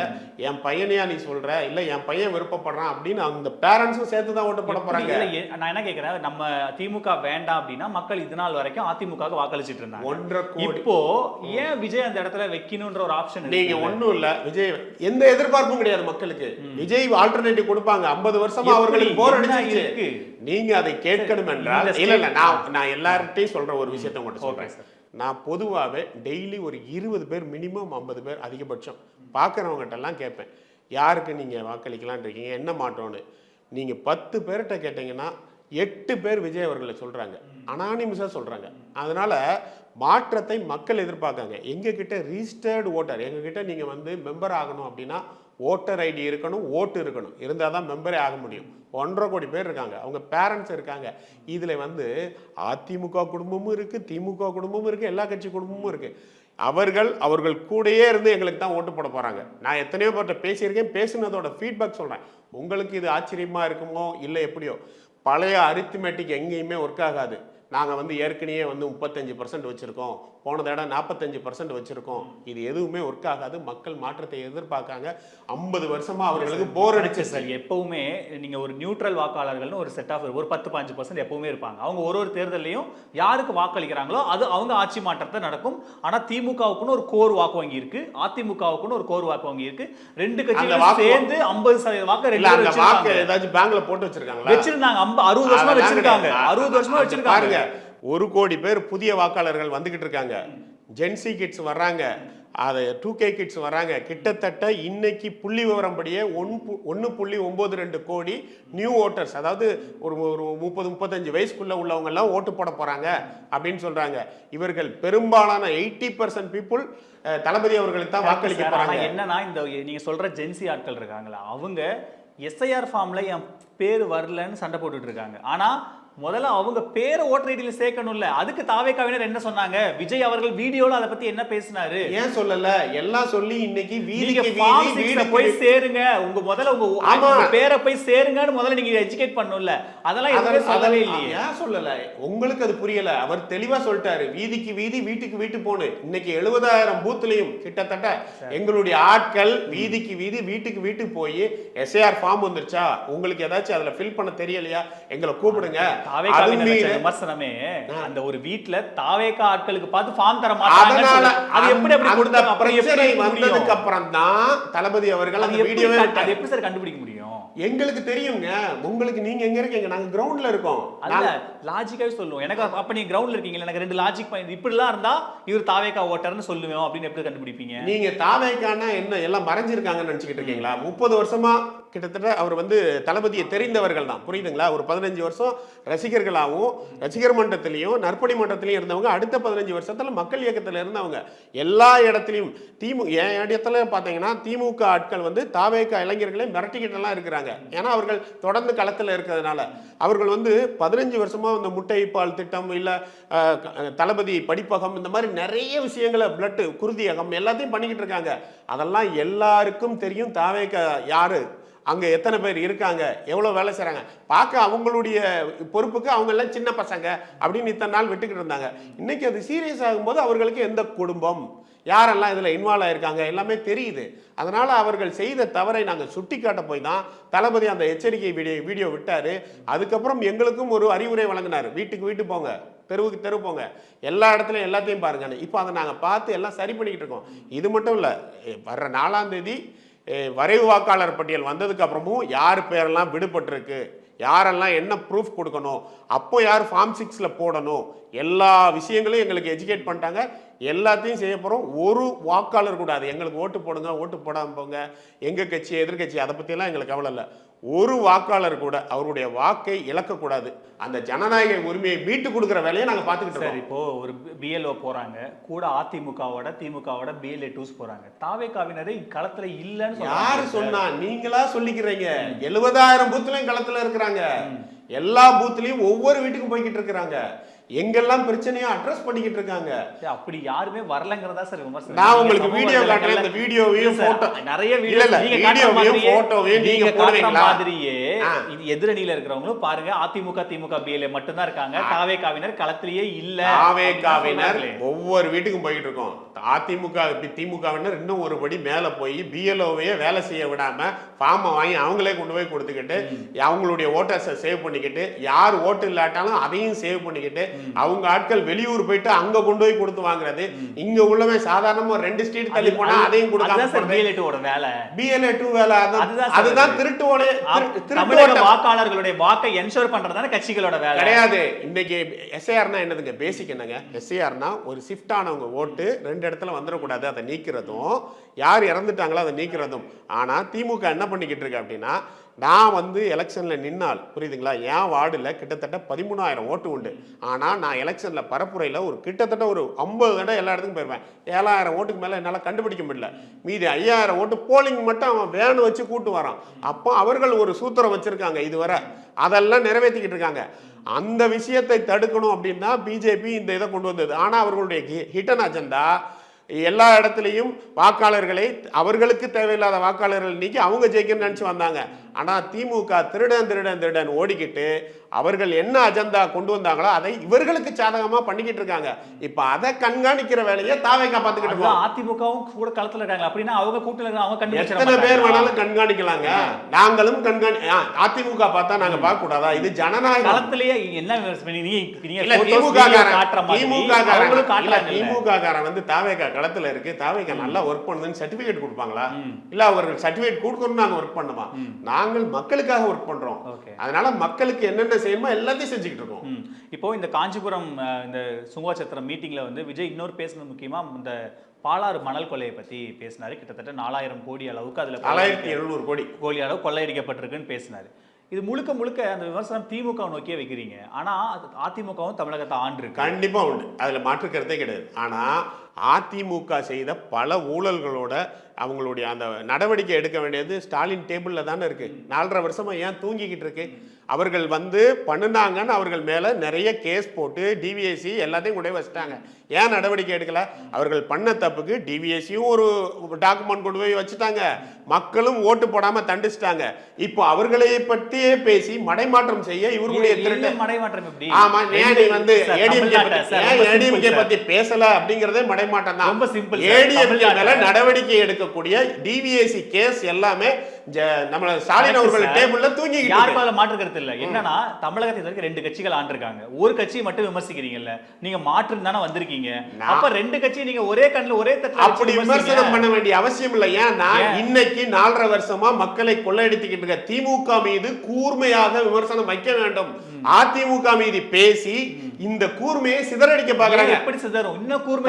என் பையனையா நீ சொல்கிற, இல்லை என் பையன் விருப்பப்படுறான் அப்படின்னு அந்த பேரண்ட்ஸும் சேர்த்து தான் ஓட்டு போட போகிறாங்க. நான் என்ன கேட்குறேன், நம்ம திமுக வேண்டாம் அப்படின்னா மக்கள் இது நாள் வரைக்கும் அதிமுக வாக்களிச்சிட்டு இருந்தாங்க. 1.5 கோடி. இப்போ ஏன் விஜய் அந்த இடத்துல வைக்கணும்ன்ற ஒரு ஆப்ஷன்? நீங்க ஒண்ணும் இல்ல, விஜய் எந்த எதிர்பார்ப்பும் கிடையாது மக்களுக்கு. விஜய் ஆல்டர்னேட்டிவ் கொடுப்பாங்க. 50 வருஷமா அவர்களுக்கு போர் அடிச்சிருக்கு. நீங்க அதை கேட்கணும் என்றால் இல்ல நான் எல்லார்ட்டையும் சொல்ற ஒரு விஷயத்த மட்டும் சொல்றேன். நான் பொதுவாகவே டெய்லி ஒரு 20 பேர் மினிமம் 50 பேர் அதிகபட்சம் பார்க்குறவங்ககிட்ட எல்லாம் கேட்பேன், யாருக்கு நீங்கள் வாக்களிக்கலான் இருக்கீங்க, என்ன மாற்றோன்னு. நீங்கள் 10 பேர்கிட்ட கேட்டிங்கன்னா 8 பேர் விஜய் அவர்களை சொல்கிறாங்க, அனானிமஸாக சொல்கிறாங்க. அதனால் மாற்றத்தை மக்கள் எதிர்பார்க்காங்க. எங்ககிட்ட ரிஜிஸ்டர்டு ஓட்டர், எங்ககிட்ட நீங்கள் வந்து மெம்பர் ஆகணும் அப்படின்னா ஓட்டர் ஐடி இருக்கணும், ஓட்டு இருக்கணும், இருந்தால் தான் மெம்பரே ஆக முடியும். 1.5 கோடி பேர் இருக்காங்க, அவங்க பேரண்ட்ஸ் இருக்காங்க. இதில் வந்து அதிமுக குடும்பமும் இருக்குது, திமுக குடும்பமும் இருக்குது, எல்லா கட்சி குடும்பமும் இருக்குது. அவர்கள் கூடயே இருந்து எங்களுக்கு தான் ஓட்டு போட போகிறாங்க. நான் எத்தனையோ பேர்கிட்ட பேசியிருக்கேன், பேசுனதோட ஃபீட்பேக் சொல்கிறேன். உங்களுக்கு இது ஆச்சரியமாக இருக்குமோ இல்லை எப்படியோ, பழைய அரித்மெட்டிக் எங்கேயுமே ஒர்க் ஆகாது. நாங்கள் வந்து ஏற்கனவே வந்து 35% வச்சுருக்கோம், போன தடவை 45% வச்சுருக்கோம், இது எதுவுமே ஒர்க் ஆகாது. மக்கள் மாற்றத்தை எதிர்பார்க்காங்க. 50 வருஷமா அவர்களுக்கு போர் அடிச்சு. சார் எப்பவுமே நீங்கள் ஒரு நியூட்ரல் வாக்காளர்கள்னு ஒரு செட் ஆஃப் ஒரு 10-15% எப்பவுமே இருப்பாங்க. அவங்க ஒரு தேர்தலையும் யாருக்கு வாக்களிக்கிறாங்களோ அது அவங்க ஆட்சி மாற்றத்தை நடக்கும். ஆனால் திமுகவுக்குன்னு ஒரு கோர் வாக்கு வங்கி இருக்கு, அதிமுகவுக்குன்னு ஒரு கோர் வாக்கு வங்கி இருக்கு. 2 கட்சிகளும் சேர்ந்து 50% வாக்கு ஏதாச்சும் பேங்க்ல போட்டு வச்சிருக்காங்க. 60 வருஷமா வச்சிருக்காங்க. 60 வருஷமா வச்சிருக்காங்க. 1 கோடி பேர் புதிய வாக்காளர்கள் வந்துகிட்டு இருக்காங்க. ஜென்சி கிட்ஸ் வர்றாங்க, அது 2K கிட்ஸ் வராங்க. கிட்டத்தட்ட இன்னைக்கு புள்ளி விவரம்படியே 1.92 கோடி நியூ ஓட்டர்ஸ், அதாவது ஒரு 30-35 வயசுக்குள்ள உள்ளவங்க எல்லாம் ஓட்டு போட போறாங்க அப்படின்னு சொல்றாங்க. இவர்கள் பெரும்பாலான 80% பீப்புள் தளபதி அவர்களுக்கு தான் வாக்களிக்க போறாங்க. என்னன்னா இந்த நீங்க சொல்ற ஜென்சி ஆட்கள் இருக்காங்களா, அவங்க எஸ்ஐஆர் ஃபார்ம்ல என் பேர் வரலன்னு சண்டை போட்டுட்டு இருக்காங்க. ஆனா முதல்ல அவங்க பேரை ஓட்டர் ஐடியில சேர்க்கணும்ல. அதுக்கு தாவேக்காவினர் என்ன சொன்னாங்க, விஜய் அவர்கள் வீடியோல அதை பத்தி என்ன பேசினாரு, ஏன் சொல்லல? எல்லாம் சொல்லி இன்னைக்கு வீதிக்கு போய் சேருங்க, உங்க முதல்ல உங்க பேரை போய் சேருங்கன்னு முதல்ல நீங்க எஜுகேட் பண்ணணும்ல. அதெல்லாம் எதுவுமே சொல்லவே இல்லையே. ஏன் சொல்லல? உங்களுக்கு அது புரியல. அவர் தெளிவா சொல்லிட்டாரு, வீதிக்கு வீதி வீட்டுக்கு வீட்டு போன்னு. இன்னைக்கு 70,000 பூத்துலயும் கிட்டத்தட்ட எங்களுடைய ஆட்கள் வீதிக்கு வீதி வீட்டுக்கு வீட்டுக்கு போய் எஸ்ஐஆர் ஃபார்ம் வந்துருச்சா, உங்களுக்கு ஏதாச்சும் அதுல ஃபில் பண்ண தெரியலையா, எங்களை கூப்பிடுங்க. விமர்சனமே அந்த ஒரு வீட்ல தாவேகா ஆட்களுக்கு பார்த்து ஃபார்ம் தர மாட்டாங்க. அது எப்படி அப்படி கொடுத்தாங்க? பிரச்சனை வந்ததுக்கு அப்புறம் தான் தளபதி அவர்கள் அந்த வீடியோவை அது எப்படி சார் கண்டுபிடிக்க முடியும்? எங்களுக்கு தெரியுங்க. உங்களுக்கு நீங்க எங்க இருக்கீங்க? நாங்க கிரவுண்ட்ல இருக்கோம். அல்ல லாஜிக்காவே சொல்லுவோம். எனக்கு அப்ப நீங்க கிரவுண்ட்ல இருக்கீங்க, எனக்கு 2 லாஜிக் பாயிண்ட் இப்படிலாம் இருந்தா இவர் தாவேகா ஓட்டர்னு சொல்லுவேன் அப்படின்னு எப்படி கண்டுபிடிப்பீங்க? நீங்க தாவேகானா என்ன எல்லாம் மறைஞ்சிருக்காங்கன்னு நினைச்சுக்கிட்டு இருக்கீங்களா? 30 வருஷமா கிட்டத்தட்ட அவர் வந்து தளபதியை தெரிந்தவர்கள் தான், புரியுதுங்களா? ஒரு 15 வருஷம் ரசிகர்களாகவும் ரசிகர் மன்றத்திலையும் நற்பணி மன்றத்திலையும் இருந்தவங்க. அடுத்த 15 வருஷத்துல மக்கள் இயக்கத்தில் இருந்தவங்க. எல்லா இடத்துலையும் என் இடத்துல பார்த்தீங்கன்னா திமுக ஆட்கள் வந்து தாவேகா இளைஞர்களை மிரட்டிக்கிட்டெல்லாம் இருக்கிறாங்க. ஏன்னா அவர்கள் தொடர்ந்து களத்தில் இருக்கிறதுனால. அவர்கள் வந்து 15 வருஷமா இந்த முட்டை பால் திட்டம், இல்லை தளபதி படிப்பகம், இந்த மாதிரி நிறைய விஷயங்களை, பிளட் குருதியகம் எல்லாத்தையும் பண்ணிக்கிட்டு இருக்காங்க. அதெல்லாம் எல்லாருக்கும் தெரியும். தாவேகா யாரு, அங்கே எத்தனை பேர் இருக்காங்க, எவ்வளோ வேலை செய்கிறாங்க, பார்க்க அவங்களுடைய பொறுப்புக்கு அவங்க எல்லாம் சின்ன பசங்க அப்படின்னு இத்தனை நாள் விட்டுக்கிட்டு இருந்தாங்க. இன்னைக்கு அது சீரியஸ் ஆகும்போது அவர்களுக்கு எந்த குடும்பம், யாரெல்லாம் இதில் இன்வால்வ் ஆகிருக்காங்க எல்லாமே தெரியுது. அதனால் அவர்கள் செய்த தவறை நாங்கள் சுட்டி காட்ட போய் தான் தளபதி அந்த எச்சரிக்கை வீடியோ விட்டார். அதுக்கப்புறம் எங்களுக்கும் ஒரு அறிவுரை வழங்கினார், வீட்டுக்கு வீட்டு போங்க, தெருவுக்கு தெரு போங்க, எல்லா இடத்துலையும் எல்லாத்தையும் பாருங்க. இப்போ அதை நாங்கள் பார்த்து எல்லாம் சரி பண்ணிக்கிட்டு இருக்கோம். இது மட்டும் இல்லை, வர்ற 4ஆம் தேதி வரைவு வாக்காளர் பட்டியல் வந்ததுக்கு அப்புறமும் யார் பேரெல்லாம் விடுபட்டிருக்கு, யாரெல்லாம் என்ன ப்ரூஃப் கொடுக்கணும், அப்போ யார் ஃபார்ம் 6ல போடணும், எல்லா விஷயங்களையும் எங்களுக்கு எஜுகேட் பண்ணிட்டாங்க. எல்லாத்தையும் செய்ய போகிறோம். ஒரு வாக்காளர் கூட அது எங்களுக்கு ஓட்டு போடுங்க, ஓட்டு போடாமல் போங்க, எங்கள் கட்சி எதிர்கட்சி அதை பற்றியெல்லாம் எங்களுக்கு கவலை இல்லை. ஒரு வாக்காளர் கூட அவருடைய வாக்கை இழக்கக்கூடாது. அந்த ஜனநாயக உரிமையை மீட்டு கொடுக்குற வேலையை நாங்கள் பார்த்துக்கிட்டு இருக்கோம். இப்போ ஒரு BLO போறாங்க கூட, அதிமுகவோட திமுகவோட BLA2s போறாங்க. தாவேகாவினரே களத்துல இல்லன்னு யாரு சொன்னா? நீங்களா சொல்லிக்கிறீங்க. 70,000 பூத்துலயும் களத்துல இருக்கிறாங்க. எல்லா பூத்துலயும் ஒவ்வொரு வீட்டுக்கும் போய்கிட்டு இருக்கிறாங்க. எங்கெல்லாம் பிரச்சனையோ அட்ரஸ் பண்ணிக்கிட்டு இருக்காங்க. அப்படி யாருமே வரலங்கிறதா சார் விமர்சனம். நான் உங்களுக்கு வீடியோ காட்டுறேன், இந்த வீடியோவையும் போட்டோ நிறைய வீடியோவையும் போட்டோவையும் நீங்க போடுவீங்களா? மாதிரியே இது எதிரணியில இருக்கிறவங்களும் பாருங்க, அதிமுக திமுக பிஎல்ஏ மட்டும்தான் இருக்காங்க, தாவேகாவினர் களத்திலேயே இல்ல. தாவேகாவினர் ஒவ்வொரு வீட்டுக்கும் போயிட்டு இருக்கோம். அதிமுக திமுகவினர் இன்னும் ஒரு படி மேல போய் பிஎல்ஓவையே வேலை செய்ய விடாம ஃபார்மை வாங்கி அவங்களே கொண்டு போய் கொடுத்துக்கிட்டு அவங்களுடைய ஓட்டர்ஸை சேவ் பண்ணிக்கிட்டு, யார் ஓட்டு இல்லாட்டாலும் அதையும் சேவ் பண்ணிக்கிட்டு, அவங்க ஆட்கள் வெளியூர் போயிட்டு அங்க கொண்டு போய் கொடுத்து வாங்குறது. இங்க உள்ளவன் சாதாரணமா 2 ஸ்ட்ரீட் தள்ளி போனா அதையும் கொடுக்காம பிஎல்ஏ 2 வேலை. அதுதான் திருட்டுவோட வாக்காளர்களுடைய வாக்கை என்ஷூர் பண்றதான கட்சிகளோட வேலை கிடையாது. இன்னைக்கு எஸ்ஐஆர்னா என்னதுங்க? பேசிக் என்னங்க? எஸ்ஐஆர்னா ஒரு ஷிஃப்ட் ஆனவங்க ஓட்டு 2 இடத்துல வந்துடக்கூடாது, அதை நீக்கிறதும், யார் இறந்துட்டாங்களோ அதை நீக்கிறதும். ஆனா திமுக என்ன பண்ணிக்கிட்டு இருக்கு அப்படின்னா, நான் வந்து எலெக்ஷன்ல நின்னால் புரியுதுங்களா, என் வார்டில் கிட்டத்தட்ட 13,000 ஓட்டு உண்டு. ஆனால் நான் எலெக்ஷன்ல பரப்புரையில் ஒரு கிட்டத்தட்ட ஒரு 50 தடவை எல்லா இடத்துக்கும் போயிருவேன். 7,000 ஓட்டுக்கு மேலே என்னால் கண்டுபிடிக்க முடியல. மீதி 5,000 ஓட்டு போலிங் மட்டும் அவன் வேனு வச்சு கூட்டு வரான். அப்போ அவர்கள் ஒரு சூத்திரம் வச்சிருக்காங்க இதுவரை, அதெல்லாம் நிறைவேற்றிக்கிட்டு இருக்காங்க. அந்த விஷயத்தை தடுக்கணும் அப்படின்னா பிஜேபி இந்த இதை கொண்டு வந்தது. ஆனால் அவர்களுடைய ஹிடன் அஜெண்டா எல்லா இடத்துலையும் வாக்காளர்களை, அவர்களுக்கு தேவையில்லாத வாக்காளர்கள் நீக்கி அவங்க ஜெயிக்கணும்னு நினச்சி வந்தாங்க. ஆனால் திமுக திருடன் ஓடிக்கிட்டு அவர்கள் என்ன அஜெண்டா கொண்டு வந்தாங்களோ அதை இவர்களுக்கு சாதகமாக பண்ணிக்கிட்டு இருக்காங்க. இப்போ அதை கண்காணிக்கிற வேலையை தாவேகா பார்த்துக்கிட்டு இருக்கோம். அதிமுகவும் கூட களத்தில் இருக்காங்க அப்படின்னா அவங்க கூட்டத்தில் அவங்க எத்தனை பேர் வேணாலும் கண்காணிக்கலாங்க. நாங்களும் அதிமுக பார்த்தா நாங்க பார்க்க கூடாதா? இது ஜனநாயக களத்திலேயே என்ன திமுக காரன் வந்து தாவேகா களத்துல இருக்கு, தாவேகா நல்லா ஒர்க் பண்ணுதுன்னு சர்டிபிகேட் கொடுப்பாங்களா? இல்ல அவர்கள் சர்டிபிகேட் கொடுக்கணும் நாங்க ஒர்க் பண்ணுமா? நாங்கள் மக்களுக்காக ஒர்க் பண்றோம். அதனால மக்களுக்கு என்னென்ன செய்யணுமோ எல்லாத்தையும் செஞ்சுக்கிட்டு இருக்கோம். இப்போ இந்த காஞ்சிபுரம் இந்த சுங்கச்சத்திரம் மீட்டிங்ல வந்து விஜய் இன்னொரு பேசுனது முக்கியமா இந்த பாலாறு மணல் கொள்ளையை பத்தி பேசினாரு. கிட்டத்தட்ட 4,000 கோடி அளவுக்கு, அதுல 4,700 கோடி அளவு கொள்ளையடிக்கப்பட்டிருக்குன்னு பேசினாரு. இது முழுக்க முழுக்க அந்த விமர்சனம் திமுக நோக்கியே வைக்கிறீங்க. ஆனா அதிமுகவும் தமிழகத்தை ஆண்டு இருக்கு. கண்டிப்பா உண்டு, அதுல மாற்று கருத்தே கிடையாது. ஆனா அதிமுக செய்த பல ஊழல்களோட அவங்களுடைய அந்த நடவடிக்கை எடுக்க வேண்டியது ஸ்டாலின் டேபிள்ல தானே இருக்கு. 4.5 வருஷமா ஏன் தூங்கிக்கிட்டு இருக்கு? அவர்கள் வந்து பண்ணுனாங்கன்னு அவர்கள் மேல நிறைய கேஸ் போட்டு டிவிஎஸ்சி எல்லாத்தையும் கொண்டு வச்சுட்டாங்க. ஏன் நடவடிக்கை எடுக்கல? அவர்கள் பண்ண தப்புக்கு டிவிஎஸ்சியும் ஒரு டாக்குமெண்ட் கொண்டு போய் வச்சுட்டாங்க, மக்களும் ஓட்டு போடாம தண்டிச்சிட்டாங்க. இப்போ அவர்களை பற்றியே பேசி மடைமாற்றம் செய்ய இவர்களுடைய மடைமாற்றம் எப்படி? ஆமா, ஏன் நீ வந்து ஏடிஎம்கே பத்தி பேசல அப்படிங்கறதே மடைமாற்றம் தான். ரொம்ப சிம்பிள். ஏடிஎம்கே மேல நடவடிக்கை எடுக்கக்கூடிய டிவிஎஸ்சி கேஸ் எல்லாமே நம்ம ஸ்டாலின் அவர்கள் டேபிள்ல தூங்கிக்கிட்டு யாருக்கும் அதுல மாற்று கருத்து இல்ல. என்னன்னா தமிழகத்தில் இருக்க 2 கட்சிகள் ஆண்டிருக்காங்க, ஒரு கட்சியை மட்டும் விமர்சிக்கிறீங்கல்ல. நீங்க மாற்று தானே வந்திருக்கீங்க, அப்ப 2 கட்சி நீங்க ஒரே கண்ணுல ஒரே தட்டுல அப்படி விமர்சனம் பண்ண வேண்டிய அவசியம் இல்லை. ஏன்னா இன்னைக்கு 4.5 வருஷமா மக்களை கொள்ளையடித்துக்கிட்டு இருக்க திமுக மீது கூர்மையாக விமர்சனம் வைக்க வேண்டும். அதிமுக மீது பேசி இந்த கூர்மையை சிதறடிக்க பாக்குறாங்க. எப்படி சிதறும்? இன்னும் கூர்மை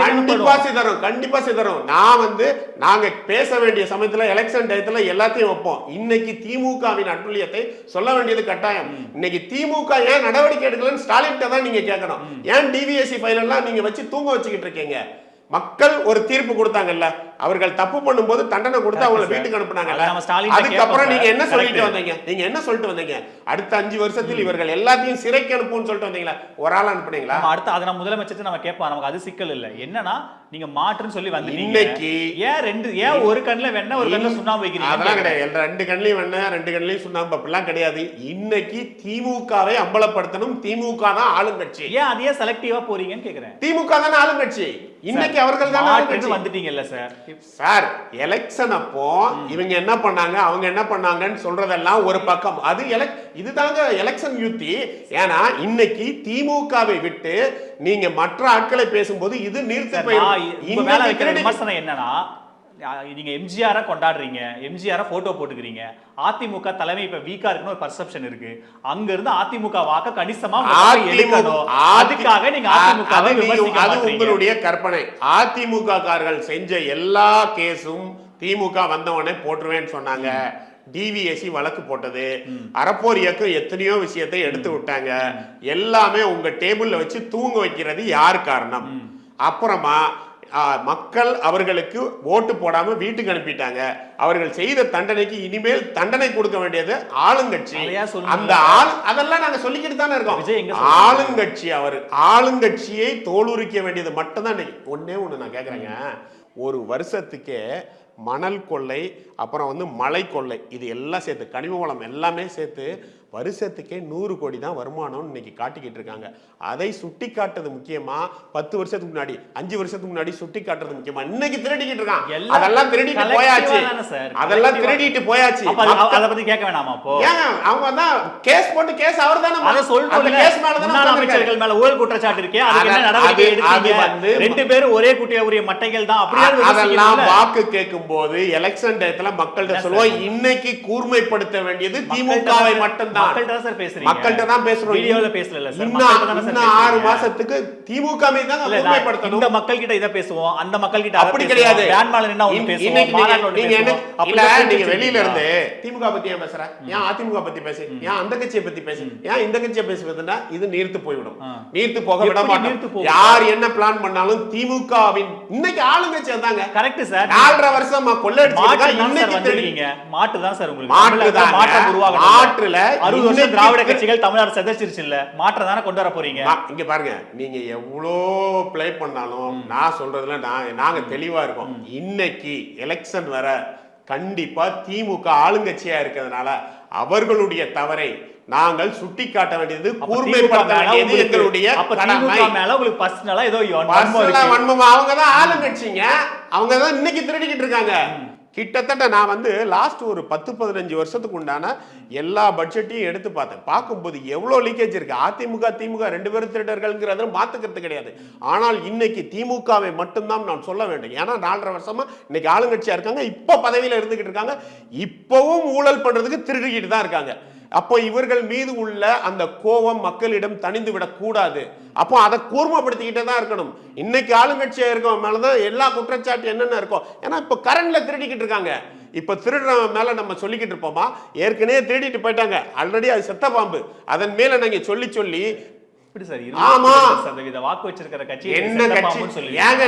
கண்டிப்பா சிதறும். நான் வந்து நாங்க பேச வேண்டிய சமயத்துல எலெக்ஷன் டயத்துல எல்லாத்தையும் வைப்போம். இன்னைக்கு திமுகவின் அட்டுழியத்தை சொல்ல வேண்டியது கட்டாயம். இன்னைக்கு திமுக ஏன் நடவடிக்கை எடுக்கலன்னு ஸ்டாலின் தான் நீங்க கேட்கணும். ஏன் டிவிஎஸ்சி ஃபைல் எல்லாம் நீங்க வச்சு தூங்க வச்சுக்கிட்டு இருக்கீங்க? மக்கள் ஒரு தீர்ப்பு கொடுத்தாங்கல்ல, அவர்கள் தப்பு பண்ணும்போது தண்டனை கொடுத்து அவங்களை வீட்டுக்கு அனுப்புனாங்கல்ல. அதுக்கப்புறம் நீங்க என்ன சொல்லிட்டு வந்தீங்க? நீங்க என்ன சொல்லிட்டு வந்தீங்க? அடுத்த 5 வருஷத்தில் இவர்கள் எல்லாத்தையும் சிறைக்கு அனுப்புன்னு சொல்லிட்டு வந்தீங்களா? ஒரு ஆள் அனுப்புனீங்களா? அடுத்து அதை நம்ம முதலமைச்சர் நம்ம கேட்போம். நமக்கு அது சிக்கல் இல்லை. என்னன்னா நீங்க மாற்றுன்னு சொல்லி வந்து இன்னைக்கு ஏன் ஒரு கண்ணுல வெண்ணெய் ஒரு கண்ணுல சுண்ணாம்பு வைக்கிறீங்க? அதெல்லாம் கிடையாது. 2 கண்ணிலையும் வெண்ணெய் 2 கண்ணிலையும் சுண்ணாம்பு அப்படிலாம் கிடையாது. இன்னைக்கு திமுகவை அம்பலப்படுத்தணும். திமுக தான் ஆளுங்கட்சி. ஏன் அதையே செலக்டிவா போறீங்கன்னு கேக்குறேன். திமுக தான் ஆளுங்கட்சி. இன்னைக்கு அவர்கள் தான் ஆளுங்கட்சி. வந்துட்டீங்கல்ல சார், எலெக்ஷன் அப்போ இவங்க என்ன பண்ணாங்க அவங்க என்ன பண்ணாங்கன்னு சொல்றதெல்லாம் ஒரு பக்கம். அது இதுதாங்க எலெக்ஷன் யுத்தி. ஏன்னா இன்னைக்கு திமுகவை விட்டு நீங்க மற்ற ஆட்களை பேசும்போது இது நீர்த்து போயிடும். விமர்சனம் என்னன்னா, நீங்க எம்ஜிஆர் கொண்டாடுறீங்க, எம்ஜிஆர் போட்டோ போட்டுக்கிறீங்க. அதிமுக தலைமை இப்ப வீக்கா இருக்குன்னு ஒரு பர்செப்ஷன் இருக்கு. அங்க இருந்து அதிமுக வாக்க கணிசமா எடுக்கணும். அதுக்காக நீங்க அதிமுகவை விமர்சிக்க அது உங்களுடைய கற்பனை. அதிமுக காரர்கள் செஞ்ச எல்லா கேஸும் திமுக வந்தவனே போட்டுருவேன்னு சொன்னாங்க. டிவிஎஸ்சி வழக்கு போட்டது, அறப்போர் இயக்கம் எத்தனையோ விஷயத்தை எடுத்து விட்டாங்க. எல்லாமே உங்க டேபிள்ல வச்சு தூங்க வைக்கிறது யார் காரணம்? அப்புறமா மக்கள் அவர்களுக்கு ஓட்டு போடாம வீட்டுக்கு அனுப்பிட்டாங்க. அவர்கள் செய்த தண்டனைக்கு இனிமேல் தண்டனை கொடுக்க வேண்டியது ஆளுங்கட்சி. அந்த அதெல்லாம் நாங்க சொல்லிக்கிட்டு தானே இருக்கோம். ஆளுங்கட்சி ஆளுங்கட்சியை தோலுரிக்க வேண்டியது மட்டும்தான். ஒன்னே ஒண்ணு நான் கேக்குறேங்க, ஒரு வருஷத்துக்கே மணல் கொள்ளை, அப்புறம் மலை கொள்ளை, இது எல்லாம் சேர்த்து கனிம வளம் எல்லாமே சேர்த்து வருஷத்துக்கே 100 கோடி தான் வருமானம் இன்னைக்கு காட்டிக்கிட்டு இருக்காங்க. அதை சுட்டி காட்டுறது முக்கியமா, 10 வருஷத்துக்கு முன்னாடி 5 வருஷத்துக்கு முன்னாடி சுட்டி காட்டுறது முக்கியமா? இன்னைக்கு திருடிக்கிட்டு இருக்காங்க. அதெல்லாம் திருடிட்டு போயாச்சு. அதெல்லாம் திருடிட்டு போயாச்சு. அத பத்தி கேட்க வேணாமா? அப்போ ஏங்க அவங்க தான் கேஸ் போட்டு கேஸ் அவர்தானே அத சொல்றோம். அந்த கேஸ் மேல தான் அமைச்சர்கள் மேல ஊழல் குற்றச்சாட்டு இருக்கே, அதுக்கு என்ன நடவடிக்கை எடுத்தீங்க? ரெண்டு பேரும் ஒரே குட்டியா உரிய மட்டைகள் தான். அப்படியே அதெல்லாம் வாக்கு கேட்கும் போது எலெக்ஷன் டயத்துல மக்கள்கிட்ட சொல்லுவோம். இன்னைக்கு கூர்மைப்படுத்த வேண்டியது திமுகவை மட்டும்தான். மக்கள்கிட்ட தான் பேசுறீங்க. மக்கள்கிட்ட தான் பேசுறோம். வீடியோல பேசல சார். இன்னும் 6 மாசத்துக்கு திமுக மீது தான் கூர்மைப்படுத்தணும். இந்த மக்கள் கிட்ட இத பேசுவோம், அந்த மக்கள் கிட்ட அப்படி கிடையாது. பேன்மால நின்னா ஒன்னு பேசுவோம், மாநாடுல நீங்க என்ன இல்ல நீங்க வெளியில இருந்து திமுக பத்தி ஏன் பேசுற? ஏன் அதிமுக பத்தி பேசு? ஏன் அந்த கட்சியை பத்தி பேசு? ஏன் இந்த கட்சியை பேசுவதுன்னா இது நீர்த்து போய்விடும். நீர்த்து போக விட மாட்டோம். யார் என்ன பிளான் பண்ணாலும் திமுகவின் இன்னைக்கு ஆளுங்கட்சி வந்தாங்க. Correct sir. 4.5 வருஷமா கொள்ளடிச்சிருக்கா. இன்னைக்கு தெரியுங்க மாட்டு தான் சார். உங்களுக்கு மாற்றம் உருவாகணும். மாற்றுல 60 வருஷம் திராவிட கட்சிகள் தமிழ்நாடு சதச்சிருச்சு இல்ல, மாற்றம் தானே கொண்டு வர போறீங்க. இங்க பாருங்க, நீங்க எவ்வளோ ப்ளே பண்ணாலும் நான் சொல்றதுல நாங்க தெளிவா இருக்கோம். இன்னைக்கு எலெக்ஷன் வர கண்டிப்பா திமுக ஆளுங்கட்சியா இருக்கிறதுனால அவர்களுடைய தவறை நாங்கள் சுட்டி காட்ட வேண்டியது, கூர்மைப்படுத்த வேண்டியது எங்களுடைய கடமை. உங்களுக்கு பர்சனலா ஏதோ வன்மம், அவங்க தான் ஆளுங்கட்சிங்க, அவங்க தான் இன்னைக்கு திருடிக்கிட்டு இருக்காங்க. கிட்டத்தட்ட நான் லாஸ்ட் ஒரு 10-15 வருஷத்துக்கு உண்டான எல்லா பட்ஜெட்டையும் எடுத்து பார்த்தேன். பார்க்கும்போது எவ்வளோ லீக்கேஜ் இருக்கு. அதிமுக திமுக 2 பேரும் திருடர்கள்ங்கிறத மாத்துக்கிறது கிடையாது. ஆனால் இன்னைக்கு திமுகவை மட்டும்தான் நான் சொல்ல வேண்டும். ஏன்னா 4.5 வருஷமா இன்னைக்கு ஆளுங்கட்சியா இருக்காங்க, இப்போ பதவியில இருந்துகிட்டு இருக்காங்க, இப்பவும் ஊழல் பண்றதுக்கு திருடிக்கிட்டு தான் இருக்காங்க. அப்போ இவர்கள் மீது உள்ள அந்த கோபம் மக்களிடம் தணிந்து விடக்கூடாது. அப்போ அதை கூர்மைப்படுத்திக்கிட்டே தான் இருக்கணும். இன்னைக்கு ஆளுங்கட்சியா இருக்கவங்க மேலதான் எல்லா குற்றச்சாட்டு என்னென்ன இருக்கும். ஏன்னா இப்ப கரண்ட்ல திருடிக்கிட்டு இருக்காங்க. இப்ப திருடுறவன் மேல நம்ம சொல்லிக்கிட்டு இருப்போமா? ஏற்கனவே திருடிட்டு போயிட்டாங்க, ஆல்ரெடி அது செத்த பாம்பு. அதன் மேல நாங்க சொல்லி சொல்லி வாக்கு வச்சிருக்கிற கட்சி என்ன கட்சி? ஏங்க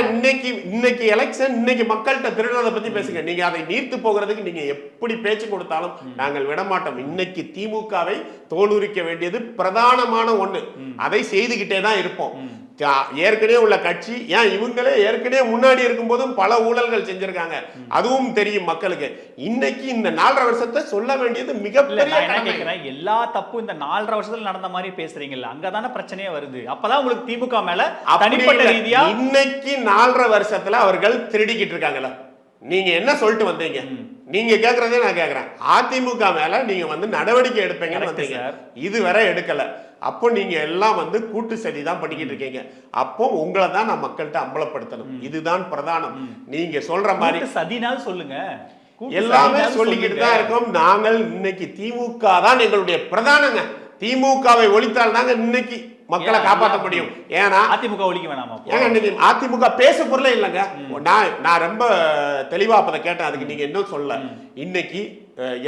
இன்னைக்கு எலெக்ஷன், இன்னைக்கு மக்கள்கிட்ட திருடுறத பத்தி பேசுங்க. நீங்க அதை நீர்த்து போகிறதுக்கு நீங்க எப்படி பேச்சு கொடுத்தாலும் நாங்கள் விடமாட்டோம். இன்னைக்கு திமுகவை தோலுரிக்க வேண்டியது பிரதானமான ஒண்ணு. அதை செய்துகிட்டே தான் இருப்போம். ஏற்கனவே உள்ள கட்சி ஏன் இவங்களே ஏற்கனவே முன்னாடி இருக்கும் போதும் பல ஊழல்கள் செஞ்சிருக்காங்க, அதுவும் தெரியும் மக்களுக்கு. இன்னைக்கு இந்த 4.5 வருஷத்தை சொல்ல வேண்டியது மிகப்பெரிய. எல்லா தப்பும் இந்த 4.5 வருஷத்துல நடந்த மாதிரி பேசுறீங்கல்ல, அங்கதானே பிரச்சனையே வருது. அப்பதான் உங்களுக்கு திமுக மேல தனிப்பட்ட ரீதியா இன்னைக்கு 4.5 வருஷத்துல அவர்கள் திருடிக்கிட்டு இருக்காங்கல்ல. நீங்க என்ன சொல்லிட்டு வந்தீங்க? நீங்க கேக்குறதே நான் கேக்குறேன். அதிமுக மேல நீங்க நடவடிக்கை எடுப்பீங்கன்னு வந்தீங்க, இதுவரை எடுக்கல. அப்போ நீங்க எல்லாம் கூட்டு சதி தான் பண்ணிக்கிட்டு இருக்கீங்க. அப்போ உங்களை தான் நான் மக்கள்கிட்ட அம்பலப்படுத்தணும். இதுதான் பிரதானம். நீங்க சொல்ற மாதிரி சதினால் சொல்லுங்க, எல்லாமே சொல்லிக்கிட்டு தான் இருக்கோம். நாங்கள் இன்னைக்கு திமுக தான் எங்களுடைய பிரதானங்க. திமுகவை ஒழித்தால் தாங்க இன்னைக்கு மக்களை காப்பாற்ற முடியும். ஏன்னா அதிமுக ஒழிக்க வேணாமா? அதிமுக பேச பொருளே இல்லைங்க. நான் ரொம்ப தெளிவா அப்ப கேட்டேன், அதுக்கு நீங்க என்ன சொல்ல. இன்னைக்கு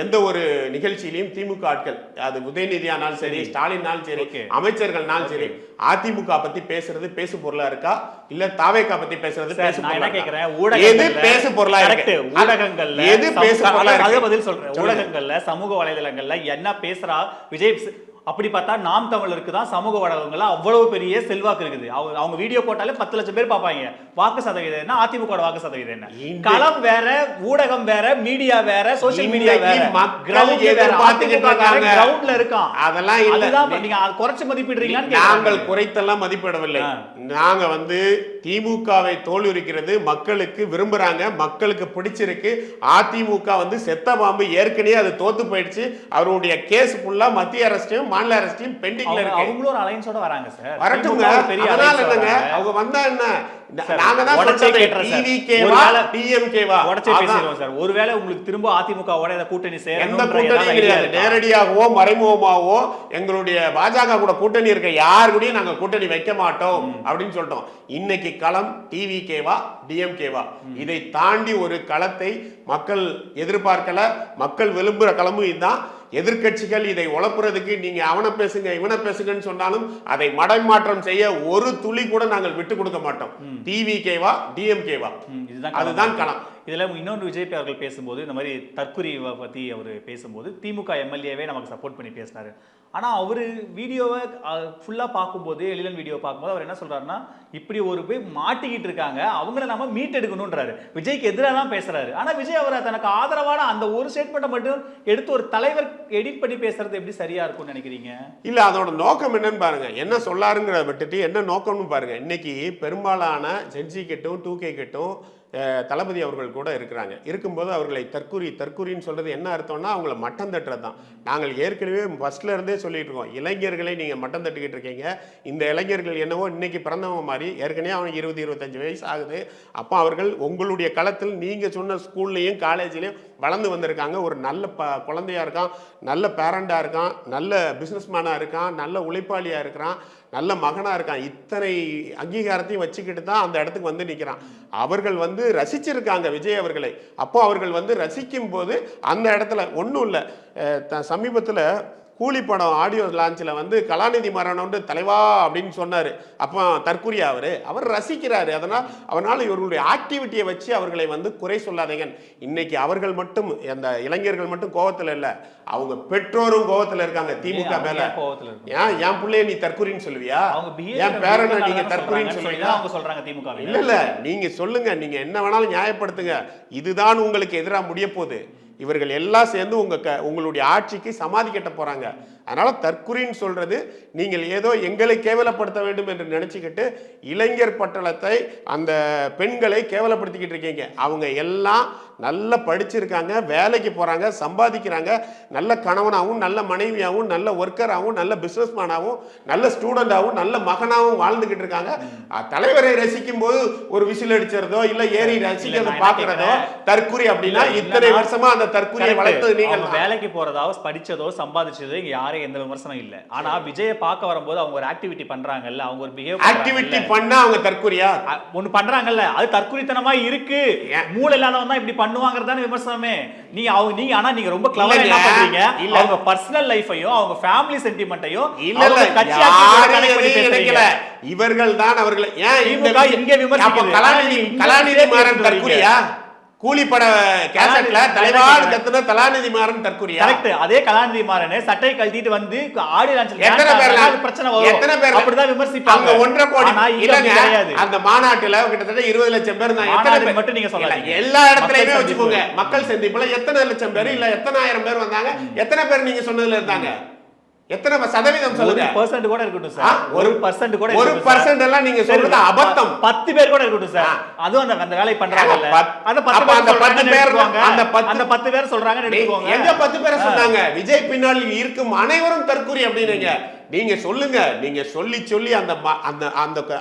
எந்த ஒரு நிகழ்ச்சியிலையும் திமுக ஆட்கள், அது உதயநிதியானாலும் சரி, ஸ்டாலினாலும் சரி, அமைச்சர்கள்னாலும் சரி, அதிமுக பத்தி பேசுறது பேசு பொருளா இருக்கா இல்ல தாவேகா பத்தி பேசுறது பேசு பொருளா? எது பேசு பொருளா இருக்கு? ஊடகங்கள்ல எது பேசு பொருளா இருக்கு? பதில் சொல்றேன். ஊடகங்கள்ல சமூக வலைதளங்கள்ல என்ன பேசுறா விஜய், அப்படி பார்த்தா நாம் தமிழருக்கு தான் சமூக ஊடகங்கள்ல அவ்வளவு பெரிய செல்வாக்கு இருக்குது. அவங்க வீடியோ போட்டாலே 10 லட்சம் பேர் பார்ப்பாங்க. வாக்கு சதவீதம் என்ன? அதிமுக வாக்கு சதவீதம் என்ன? களம் வேற, ஊடகம் வேற, மீடியா வேற, சோசியல் மீடியா வேற, கிரவுண்ட்ல இருக்கான். அதெல்லாம் இல்ல, நீங்க குறைச்சு மதிப்பிடுறீங்களான்னு. நாங்கள் குறைத்தெல்லாம் மதிப்பிடவில்லை. நாங்க திமுகவை தோலுரிக்கிறது மக்களுக்கு விரும்புறாங்க, மக்களுக்கு பிடிச்சிருக்கு. அதிமுக செத்த பாம்பு, ஏற்கனவே அது தோத்து போயிடுச்சு. அவருடைய கேஸ் ஃபுல்லா மத்திய அரசையும் மாநில அரசையும் பெண்டிங்ல இருக்கு. அவங்களும் ஒரு அலைன்ஸோட வராங்க சார். வரட்டுங்க, அதனால என்னங்க அவங்க வந்தா என்ன? நாங்க தான் சொல்றோம் டிவிகேவா டிஎம்கேவா உடைச்சே பேசிரோம் சார். ஒருவேளை உங்களுக்கு திரும்ப அதிமுகவோட இந்த கூட்டணி சேர எந்த கூட்டணி கிடையாது. நேரடியாகவோ மறைமுகமாவோ எங்களுடைய பாஜக கூட கூட்டணி இருக்க யார் கூடயும் நாங்க கூட்டணி வைக்க மாட்டோம் அப்படின்னு சொல்லிட்டோம். இன்னைக்கு களம் டிவிகேவா டிஎம்கேவா, இதை தாண்டி ஒரு களத்தை மக்கள் எதிர்பார்க்கல. மக்கள் விரும்புற களமும் இதுதான். எதிர்க்கட்சிகள் இதை உழப்புறதுக்கு நீங்க அவனை பேசுங்க இவனை பேசுங்கன்னு சொன்னாலும் அதை மடைமாற்றம் செய்ய ஒரு துளி கூட நாங்கள் விட்டு கொடுக்க மாட்டோம். டிவிகேவா டிஎம்கேவா அதுதான் களம். இதுல இன்னொன்று விஜய் அவர்கள் பேசும்போது இந்த மாதிரி தற்குறி பத்தி அவர் பேசும்போது திமுக எம்எல்ஏவே நமக்கு சப்போர்ட் பண்ணி பேசினாரு. ஆனா அவரு வீடியோவை ஃபுல்லா பார்க்கும்போது எழிலன் வீடியோ பார்க்கும்போது அவர் என்ன சொல்றாருன்னா இப்படி ஒரு போய் மாட்டிக்கிட்டு இருக்காங்க அவங்கள நம்ம மீட் எடுக்கணும்ன்றாரு. விஜய்க்கு எதிராக தான் பேசுறாரு. ஆனா விஜய் அவரை தனக்கு ஆதரவான அந்த ஒரு ஸ்டேட்மெண்ட்டை மட்டும் எடுத்து ஒரு தலைவர் எடிட் பண்ணி பேசுறது எப்படி சரியா இருக்கும்னு நினைக்கிறீங்க? இல்ல அதோட நோக்கம் என்னன்னு பாருங்க, என்ன சொல்லாருங்கிறத விட்டுட்டு என்ன நோக்கம்னு பாருங்க. இன்னைக்கு பெரும்பாலான ஜென்சி கட்டும் 2K கட்டும் தளபதி அவர்கள் கூட இருக்கிறாங்க. இருக்கும்போது அவர்களை தற்குறின்னு சொல்றது என்ன அர்த்தம்னா அவங்கள மட்டம் தட்டுறது தான். நாங்கள் ஏற்கனவே ஃபர்ஸ்ட்ல இருந்தே சொல்லிட்டு இருக்கோம், இளைஞர்களை நீங்க மட்டம் தட்டிக்கிட்டு இருக்கீங்க. இந்த இளைஞர்கள் என்னவோ இன்னைக்கு பிறந்தவங்க மாதிரி, ஏற்கனவே அவங்க 20-25 வயசு ஆகுது. அப்போ அவர்கள் உங்களுடைய களத்தில் நீங்க சொன்ன ஸ்கூல்லையும் காலேஜ்லையும் வளர்ந்து வந்திருக்காங்க. ஒரு நல்ல குழந்தையா இருக்கான், நல்ல பேரண்டா இருக்கான், நல்ல பிசினஸ் மேனா இருக்கான், நல்ல உழைப்பாளியா இருக்கிறான், நல்ல மகனா இருக்கான். இத்தனை அங்கீகாரத்தையும் வச்சுக்கிட்டு தான் அந்த இடத்துக்கு வந்து நிற்கிறான். அவர்கள் வந்து ரசிச்சிருக்காங்க விஜய் அவர்களை. அப்போ அவர்கள் வந்து ரசிக்கும் போது அந்த இடத்துல ஒன்றும் இல்லை. சமீபத்தில் கூலி படம் ஆடியோ லான்ச்சில் வந்து கலாநிதி மாறனோண்டு தலைவா அப்படின்னு சொன்னார். அப்போ தற்குறி அவர் ரசிக்கிறாரு. அதனால் அவனால் இவர்களுடைய ஆக்டிவிட்டியை வச்சு அவர்களை வந்து குறை சொல்லாதீங்க. இன்னைக்கு அவர்கள் மட்டும் அந்த இளைஞர்கள் மட்டும் கோவத்தில் இல்லை, அவங்க பெற்றோரும் கோவத்தில் இருக்காங்க திமுக மேல. என் பிள்ளைய நீ தற்குறின்னு சொல்லுவியா, என் பேரனை நீங்க தற்குறின்னு சொல்லுவீங்க சொல்றாங்க திமுக. இல்ல இல்ல நீங்க சொல்லுங்க, நீங்க என்ன வேணாலும் நியாயப்படுத்துங்க. இதுதான் உங்களுக்கு எதிராக முடிய போகுது. இவர்கள் எல்லாம் சேர்ந்து உங்களுடைய ஆட்சிக்கு சமாதி கட்ட போறாங்க. அதனால தற்குறின்னு சொல்றது நீங்கள் ஏதோ எங்களை கேவலப்படுத்த வேண்டும் என்று நினைச்சுக்கிட்டு இளைஞர் பட்டளத்தை அந்த பெண்களை கேவலப்படுத்திக்கிட்டு இருக்கீங்க. அவங்க எல்லாம் நல்லா படிச்சிருக்காங்க, வேலைக்கு போறாங்க, சம்பாதிக்கிறாங்க, நல்ல கணவனாகவும் நல்ல மனைவியாகவும் நல்ல ஒர்க்கராகவும் நல்ல பிசினஸ்மேனாகவும் நல்ல ஸ்டூடெண்டாகவும் நல்ல மகனாகவும் வாழ்ந்துகிட்டு இருக்காங்க. தலைவரை ரசிக்கும் போது ஒரு விசில் அடிச்சறதோ இல்ல ஏறி ரசிக்கிறத பாக்குறதோ தற்குறி அப்படின்னா இத்தனை வருஷமா அந்த தற்குறியை வளர்த்தது நீங்க. வேலைக்கு போறதோ படிச்சதோ சம்பாதிச்சதோ இங்க யாரும் எந்த விமர்சனம் இல்ல. ஆனா விஜய பார்க்க வரும்போது அவங்க ஒரு ஆக்டிவிட்டி பண்றாங்கல்ல, அவங்க ஒரு பிஹேவ் ஆக்டிவிட்டி பண்ணா அவங்க தற்குறியா ஒன்னு பண்றாங்கல்ல, அது தற்குறித்தனமா இருக்கு. மூளை இல்லாதவன் தான் இப்படி பண்ணுவாங்கறதான விமர்சனமே. நீங்க ஆனா நீங்க ரொம்ப கிளவரா என்ன பண்றீங்க, அவங்க பர்சனல் லைஃபையும் அவங்க ஃபேமிலி சென்டிமென்ட்டையும் இல்ல கட்சியாக்கல இவர்கள் தான் அவர்கள். ஏன் இங்க விமர்சிக்கிறது கலாநிதி மாறன் தற்குறியா? கூலிப்பட கேசட்ல தலைவாடு கத்துன கலாநிதி மாறன் தற்குறியா? கரெக்ட். அதே கலாநிதி மாறன் சட்டை கழட்டிட்டு வந்து ஆடியோ லான்ச்ல எத்தனை பேர் பிரச்சனை வரும், எத்தனை பேர் அப்படிதான் விமர்சிப்பாங்க. 1.5 கோடி இல்லங்க அந்த மாநாட்டுல கிட்டத்தட்ட 20 லட்சம் பேர் தான். எத்தனை பேர் மட்டும் நீங்க சொல்லலாம், எல்லா இடத்துலயுமே வச்சுக்கோங்க. மக்கள் சந்திப்புல எத்தனை லட்சம் பேர் இல்ல எத்தனை ஆயிரம் பேர் வந்தாங்க, எத்தனை பேர் நீங்க சொன்னதுல இருந்தாங்க, எத்தனை சதவீதம் சொல்லுங்க. 1% கூட இருக்கட்டும் சார், 1% கூட 1% எல்லாம் நீங்க சொல்றது அபத்தம். 10 பேர் கூட இருக்கட்டும் சார், அதுவும் அந்த வேலை பண்றாங்கல்ல, அந்த 10 பேர் அந்த 10 பேர் சொல்றாங்கன்னு எடுத்துக்கோங்க. எங்க 10 பேர் சொன்னாங்க விஜய் பின்னால் இருக்கும் அனைவரும் தற்குறி அப்படின்னீங்க. நீங்க சொல்லுங்க. நீங்க சொல்லி சொல்லி அந்த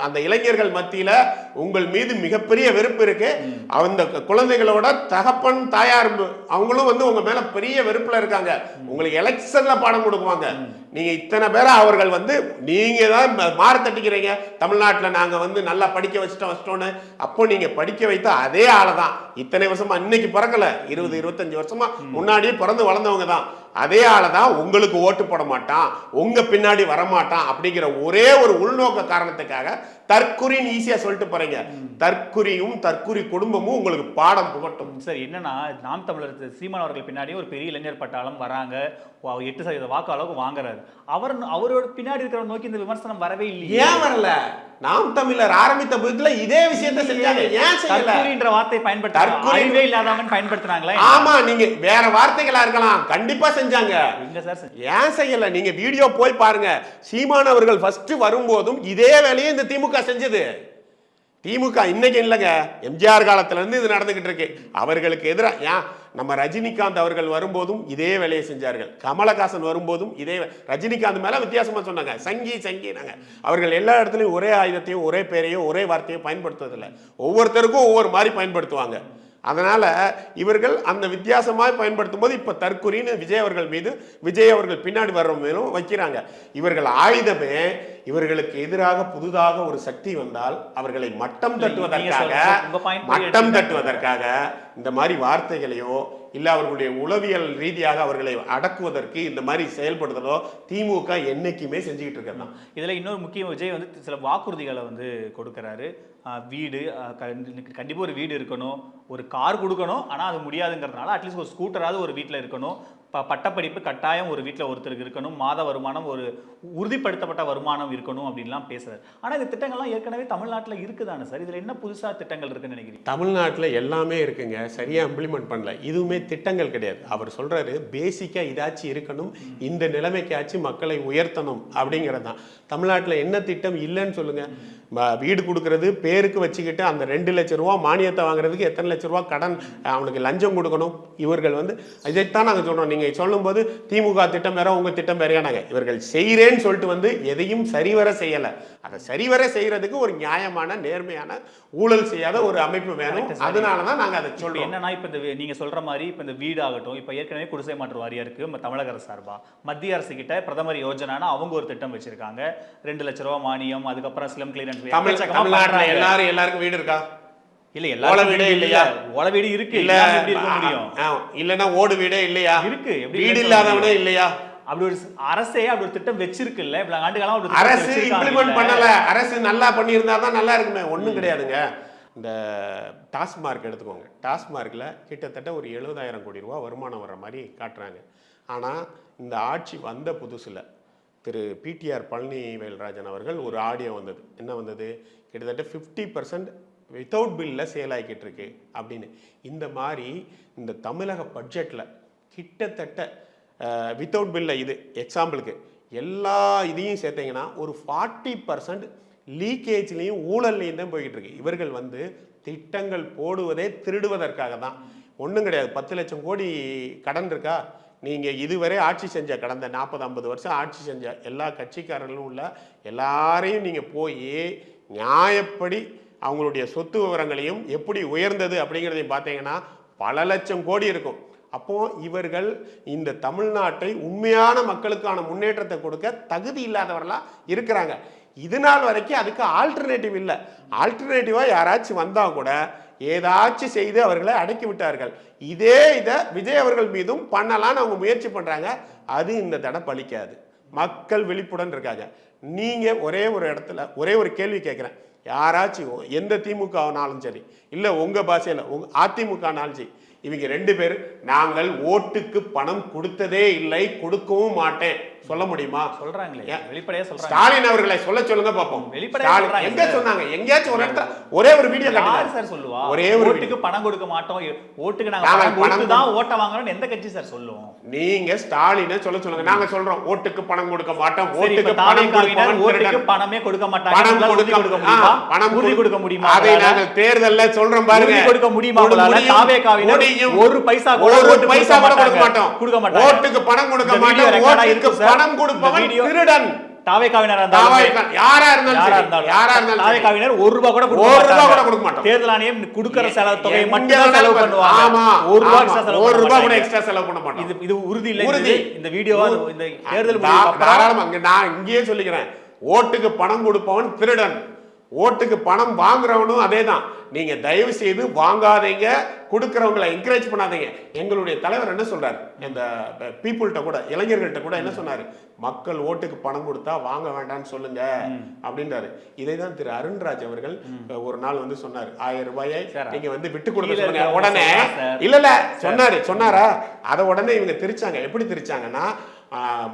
அந்த இளைஞர்கள் மத்தியில உங்கள் மீது மிகப்பெரிய வெறுப்பு இருக்கு. அந்த குழந்தைகளோட தகப்பன் தாயார் அவங்களும் வந்து உங்க மேல பெரிய வெறுப்புல இருக்காங்க. உங்களுக்கு எலெக்ஷன்ல பாடம் கொடுக்குவாங்க. நீங்க இத்தனை பேரை அவர்கள் வந்து நீங்க தான் மாற தட்டிக்கிறீங்க. தமிழ்நாட்டில் நாங்க வந்து நல்லா படிக்க வச்சிட்டோம்னு. அப்போ நீங்க படிக்க வைத்த அதே ஆளை தான் இத்தனை வருஷமா, இன்னைக்கு பிறக்கல, 20-25 வருஷமா முன்னாடியே பிறந்து வளர்ந்தவங்க தான். அதே ஆளை தான் உங்களுக்கு ஓட்டு போட மாட்டான், உங்க பின்னாடி வரமாட்டான் அப்படிங்கிற ஒரே ஒரு உள்நோக்க காரணத்துக்காக தற்குறின்னு ஈஸியா சொல்லிட்டு போறீங்க. தற்குறியும் தற்குறி குடும்பமும் உங்களுக்கு பாடம் புகட்டும். சார் என்னன்னா, நாம் தமிழர் சீமான் அவர்கள் பின்னாடி ஒரு பெரிய இளைஞர் பட்டாளம் வராங்க, 8% வாக்கு அளவுக்கு வாங்குறாரு. அவரோட பின்னாடி இருக்கிறவங்க நோக்கி இந்த விமர்சனம் வரவே இல்லை. ஏன் வரல? நாம் தமிழர் ஆரம்பித்த புதுல இதே விஷயத்தை செஞ்சாங்க. ஏன் செய்யல? தற்குறின்ற வார்த்தை பயன்படுத்தாங்க, அறிவே இல்லாதவங்க பயன்படுத்துறாங்களா? ஆமா, நீங்க வேற வார்த்தைகளா இருக்கலாம், கண்டிப்பா செஞ்சாங்க. இல்ல சார், ஏன் செய்யல? நீங்க வீடியோ போய் பாருங்க. சீமான் அவர்கள் ஃபர்ஸ்ட் வரும்போதும் இதே வேலையை இந்த திமுக செஞ்சது. திமுக இன்னைக்கு இல்லைங்க, எம்ஜிஆர் காலத்துல இருந்து இது நடந்துகிட்டு இருக்கு. அவர்களுக்கு எதிராக நம்ம ரஜினிகாந்த் அவர்கள் வரும்போதும் இதே வேலையை செஞ்சார்கள். கமலஹாசன் வரும்போதும் இதே. ரஜினிகாந்த் மேல வித்தியாசமா சொன்னாங்க, சங்கி நாங்க. அவர்கள் எல்லா இடத்துலையும் ஒரே ஆயுதத்தையும் ஒரே பேரையும் ஒரே வார்த்தையும் பயன்படுத்துவதில்லை. ஒவ்வொருத்தருக்கும் ஒவ்வொரு மாதிரி பயன்படுத்துவாங்க. அதனால இவர்கள் அந்த வித்தியாசமாய் பயன்படுத்தும் போது இப்ப தற்குறின்னு விஜய் அவர்கள் மீது, விஜய் அவர்கள் பின்னாடி வர்ற மேலும் வைக்கிறாங்க. இவர்கள் ஆயுதமே இவர்களுக்கு எதிராக புதுதாக ஒரு சக்தி வந்தால் அவர்களை மட்டம் தட்டுவதற்காக இந்த மாதிரி வார்த்தைகளையோ இல்லை அவர்களுடைய உளவியல் ரீதியாக அவர்களை அடக்குவதற்கு இந்த மாதிரி செயல்படுதலோ திமுக என்னைக்குமே செஞ்சுக்கிட்டு இருக்கிறது தான். இதில் இன்னொரு முக்கியம், விஜய் வந்து சில வாக்குறுதிகளை வந்து கொடுக்குறாரு. வீடு கண்டிப்பாக ஒரு வீடு இருக்கணும், ஒரு கார் கொடுக்கணும், ஆனால் அது முடியாதுங்கிறதுனால அட்லீஸ்ட் ஒரு ஸ்கூட்டராவது ஒரு வீட்டில் இருக்கணும், பட்டப்படிப்பு கட்டாயம் ஒரு வீட்டில் ஒருத்தருக்கு இருக்கணும், மாத வருமானம் ஒரு உறுதிப்படுத்தப்பட்ட வருமானம் இருக்கணும் அப்படின்லாம் பேசுறாரு. ஆனால் இந்த திட்டங்கள்லாம் ஏற்கனவே தமிழ்நாட்டில் இருக்குதானே சார்? இதில் என்ன புதுசாக திட்டங்கள் இருக்குன்னு நினைக்கிறீங்க? தமிழ்நாட்டில் எல்லாமே இருக்குங்க, சரியாக இம்ப்ளிமெண்ட் பண்ணல. இதுவுமே திட்டங்கள் கிடையாது. அவர் சொல்றாரு பேசிக்காக இதாச்சும் இருக்கணும், இந்த நிலைமைக்காச்சும் மக்களை உயர்த்தணும் அப்படிங்கிறது தான். தமிழ்நாட்டில் என்ன திட்டம் இல்லைன்னு சொல்லுங்க. வீடு கொடுக்கறது பேருக்கு வச்சுக்கிட்டு அந்த 2 லட்சம் ரூபா மானியத்தை வாங்குறதுக்கு எத்தனை லட்சம் ரூபா கடன் அவனுக்கு லஞ்சம் கொடுக்கணும். இவர்கள் வந்து இதைத்தான் நாங்கள் சொல்கிறோம். நீங்கள் சொல்லும்போது திமுக திட்டம் வேற உங்கள் திட்டம் வேறையா? நாங்கள் இவர்கள் செய்கிறேன்னு சொல்லிட்டு வந்து எதையும் சரிவர செய்யலை. அதை சரிவர செய்யறதுக்கு ஒரு நியாயமான நேர்மையான ஊழல் செய்யாத ஒரு அமைப்பு வேணும். அதனால தான் நாங்கள் அதை சொல்றோம். என்னன்னா இப்போ இந்த நீங்கள் சொல்கிற மாதிரி இப்போ இந்த வீடு ஆகட்டும், இப்போ ஏற்கனவே குடிசை மாற்று வாரியம் இருக்குது தமிழக அரசு சார்பாக. மத்திய அரசு கிட்ட பிரதமர் யோஜனானா அவங்க ஒரு திட்டம் வச்சிருக்காங்க, 2 லட்சம் ரூபா மானியம், அதுக்கப்புறம் ஸ்லம் கிளியரன்ஸ். தமிழ்நாட்டில் எல்லாருக்கும் வீடு இருக்கா? இல்ல, எல்லாரும் வீடே இல்லையா? ஓலை வீடு இருக்கு, இல்ல எப்படி இருக்க முடியும்? இல்லன்னா ஓடு வீடே இல்லையா? இருக்கு. வீடு இல்லாதவனே இல்லையா? அப்படி ஒரு அரசே அப்படி ஒரு திட்டம் வச்சிருக்குல்ல, இவ்வளவு ஆண்டுகளா அரசு இம்ப்ளிமெண்ட் பண்ணல. அரசு நல்லா பண்ணியிருந்தா தான் நல்லா இருக்குமே. ஒன்றும் கிடையாதுங்க. இந்த டாஸ்மார்க் எடுத்துக்கோங்க. டாஸ்மார்க்கில் கிட்டத்தட்ட ஒரு 70,000 கோடி ரூபா வருமானம் வர்ற மாதிரி காட்டுறாங்க. ஆனால் இந்த ஆட்சி வந்த புதுசில் திரு பிடிஆர் பழனிவேல்ராஜன் அவர்கள் ஒரு ஆடியோ வந்தது. என்ன வந்தது? கிட்டத்தட்ட 50% வித்தவுட் பில்லில் சேல் ஆகிக்கிட்டு இருக்கு அப்படின்னு. இந்த மாதிரி இந்த தமிழக பட்ஜெட்டில் கிட்டத்தட்ட வித்தவுட் பில்லில் இது எக்ஸாம்பிளுக்கு எல்லா இதையும் சேர்த்தீங்கன்னா ஒரு 40% லீக்கேஜ்லேயும் ஊழல்லையும் தான் போய்கிட்டு இருக்கு. இவர்கள் வந்து திட்டங்கள் போடுவதே திருடுவதற்காக தான். ஒன்றும் கிடையாது. 10 லட்சம் கோடி கடன் இருக்கா? நீங்கள் இதுவரை ஆட்சி செஞ்ச கடந்த 40-50 வருஷம் ஆட்சி செஞ்ச எல்லா கட்சிக்காரர்களும் உள்ள எல்லாரையும் நீங்கள் போய் நியாயப்படி அவங்களுடைய சொத்து விவரங்களையும் எப்படி உயர்ந்தது அப்படிங்கிறதையும் பார்த்தீங்கன்னா பல லட்சம் கோடி இருக்கும். அப்போ இவர்கள் இந்த தமிழ்நாட்டை உண்மையான மக்களுக்கான முன்னேற்றத்தை கொடுக்க தகுதி இல்லாதவர்களா இருக்கிறாங்க. இது நாள் வரைக்கும் அதுக்கு ஆல்டர்னேட்டிவ் இல்லை. ஆல்டர்னேட்டிவாக யாராச்சும் வந்தால் கூட ஏதாச்சும் செய்து அவர்களை அடக்கி விட்டார்கள். இதே இதை விஜய் அவர்கள் மீதும் பண்ணலான்னு அவங்க முயற்சி பண்ணுறாங்க. அது இந்த தடவை பலிக்காது. மக்கள் விழிப்புடன் இருக்காங்க. நீங்கள் ஒரே ஒரு இடத்துல ஒரே ஒரு கேள்வி கேட்குறேன். யாராச்சும் எந்த திமுகனாலும் சரி, இல்லை உங்கள் பாஷையில் அதிமுகனாலும் சரி, இவங்க 2 பேர் நாங்கள் ஓட்டுக்கு பணம் கொடுத்ததே இல்லை, கொடுக்கவும் மாட்டேன் சொல்ல முடியுமா? சொல்றாங்களே, வெளிப்படையா சொல்றாங்க. ஸ்டாலின் அவர்களை சொல்லுங்க பாப்போம். வெளிப்படையா எங்க சொன்னாங்க? எங்கேயாச்சும் ஒரு இடத்துல ஒரே ஒரு வீடியோ காட்டுங்க சார். சொல்லுவா ஒரே ஒரு ஓட்டுக்கு பணம் கொடுக்க மாட்டோம், ஓட்டுக்கு நாங்க பணம் கொடுத்து தான் ஓட்ட வாங்குறோம் எந்த கட்சி சார் சொல்லுவோம்? நீங்க ஸ்டாலினை சொல்லுங்க. நாங்க சொல்றோம் ஓட்டுக்கு பணம் கொடுக்க மாட்டோம், ஓட்டுக்கு பணம் ஓட்டுக்கு பணமே கொடுக்க மாட்டாங்க. பணம் கொடுக்க முடியுமா? பணம் கொடுக்க முடியுமா? அதை நாங்க தேர்தல்ல சொல்றோம் பாருங்க. கொடுக்க முடியுமா? தாவேகாவினர் ஒரு பைசா கூட கொடுக்க மாட்டோம். ஓட்டுக்கு பணம் கொடுக்க மாட்டோம். ஓட்டுக்கு பணம் கொடுப்பவன் திருடன். தாவேகாவினர் யாரா இருந்தாலும் தாவேகாவினர் 1 ரூபாய் கூட கொடுக்க மாட்டோம். தேர்தல் ஆணையம் கொடுக்கிற செலவு தொகையை மட்டும் செலவு பண்ணுவாங்க. ஆமா, 1 ரூபாய் கூட எக்ஸ்ட்ரா செலவு பண்ண மாட்டோம். இது உறுதி இல்லை. இந்த வீடியோ இந்த தேர்தல் தாராளமா நான் இங்கேயே சொல்லிக்கிறேன். ஓட்டுக்கு பணம் கொடுப்பவன் திருடன், ஓட்டுக்கு பணம் வாங்குறவனும் அதே தான். நீங்க தயவு செய்து வாங்காதீங்க, கொடுக்கறவங்களை என்கரேஜ் பண்ணாதீங்க. எங்களுடைய தலைவர் என்ன சொல்றாரு, இந்த பீப்புள்கிட்ட கூட இளைஞர்கள்ட்ட கூட என்ன சொன்னாரு, மக்கள் ஓட்டுக்கு பணம் கொடுத்தா வாங்க வேண்டாம்னு சொல்லுங்க அப்படின்றாரு. இதை தான் திரு அருண்ராஜ் அவர்கள் ஒரு நாள் வந்து சொன்னார். 1000 ரூபாயை நீங்க வந்து விட்டு கொடுக்க சொல்லுங்க. உடனே இல்ல சொன்னாரா? அதை உடனே இவங்க திரிச்சாங்க. எப்படி திரிச்சாங்கன்னா,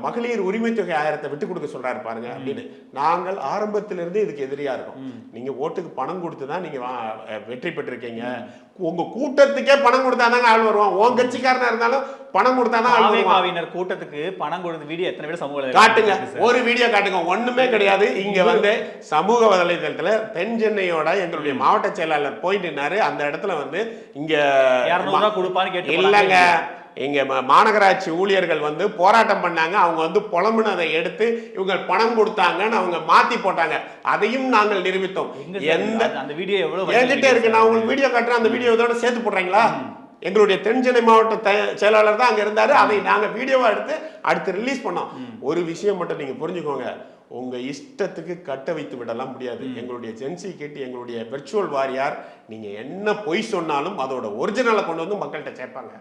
மகளிர் உரிமை தொகை 1000 விட்டு கொடுக்க சொல்றாரு பாருங்க அப்படின்னு. நாங்கள் ஆரம்பத்திலிருந்து இதுக்கு எதிரியா இருக்கோம். நீங்க ஓட்டுக்கு பணம் கொடுத்து தான் நீங்க வெற்றி பெற்றிருக்கீங்க. உங்க கூட்டத்துக்கே பணம் கொடுத்தாதாங்க ஆள் வருவான். உன் கட்சிக்காரனா இருந்தாலும் பணம் கொடுத்தாதான் ஆள் வருவான். கூட்டத்துக்கு பணம் கொடுத்த வீடியோ எத்தனை பேர் சமூக காட்டுங்க, ஒரு வீடியோ காட்டுங்க. ஒண்ணுமே கிடையாது. இங்க வந்து சமூக வலைதளத்துல தென் சென்னையோட எங்களுடைய மாவட்ட செயலாளர் போயிட்டு இருந்தாரு. அந்த இடத்துல வந்து இங்க 200 ரூபாய் கொடுப்பான்னு கேட்டு இல்லங்க, இங்க மாநகராட்சி ஊழியர்கள் வந்து போராட்டம் பண்ணாங்க. அவங்க வந்து புலம்புனதை எடுத்து இவங்க பணம் கொடுத்தாங்கன்னு அவங்க மாத்தி போட்டாங்க. அதையும் நாங்கள் நிரூபித்தோம். அந்த வீடியோ எவ்வளவு என்கிட்ட இருக்கு. நான் உங்களுக்கு வீடியோ காட்டுறேன். அந்த வீடியோ இதோட சேர்த்து போடுறீங்களா? எங்களுடைய தென்சென்னை மாவட்ட செயலாளர் தான் அங்க இருந்தாரு. அதை நாங்க வீடியோவா எடுத்து அடுத்து ரிலீஸ் பண்ணோம். ஒரு விஷயம் மட்டும் நீங்க புரிஞ்சுக்கோங்க. உங்க இஷ்டத்துக்கு கட்ட வைத்து விடலாம் முடியாது. எங்களுடைய ஜென்சி கிட்ட எங்களுடைய விர்ச்சுவல் வாரியார் நீங்க என்ன பொய் சொன்னாலும் அதோட ஒரிஜினலை கொண்டு வந்து மக்கள்கிட்ட சேர்ப்பாங்க.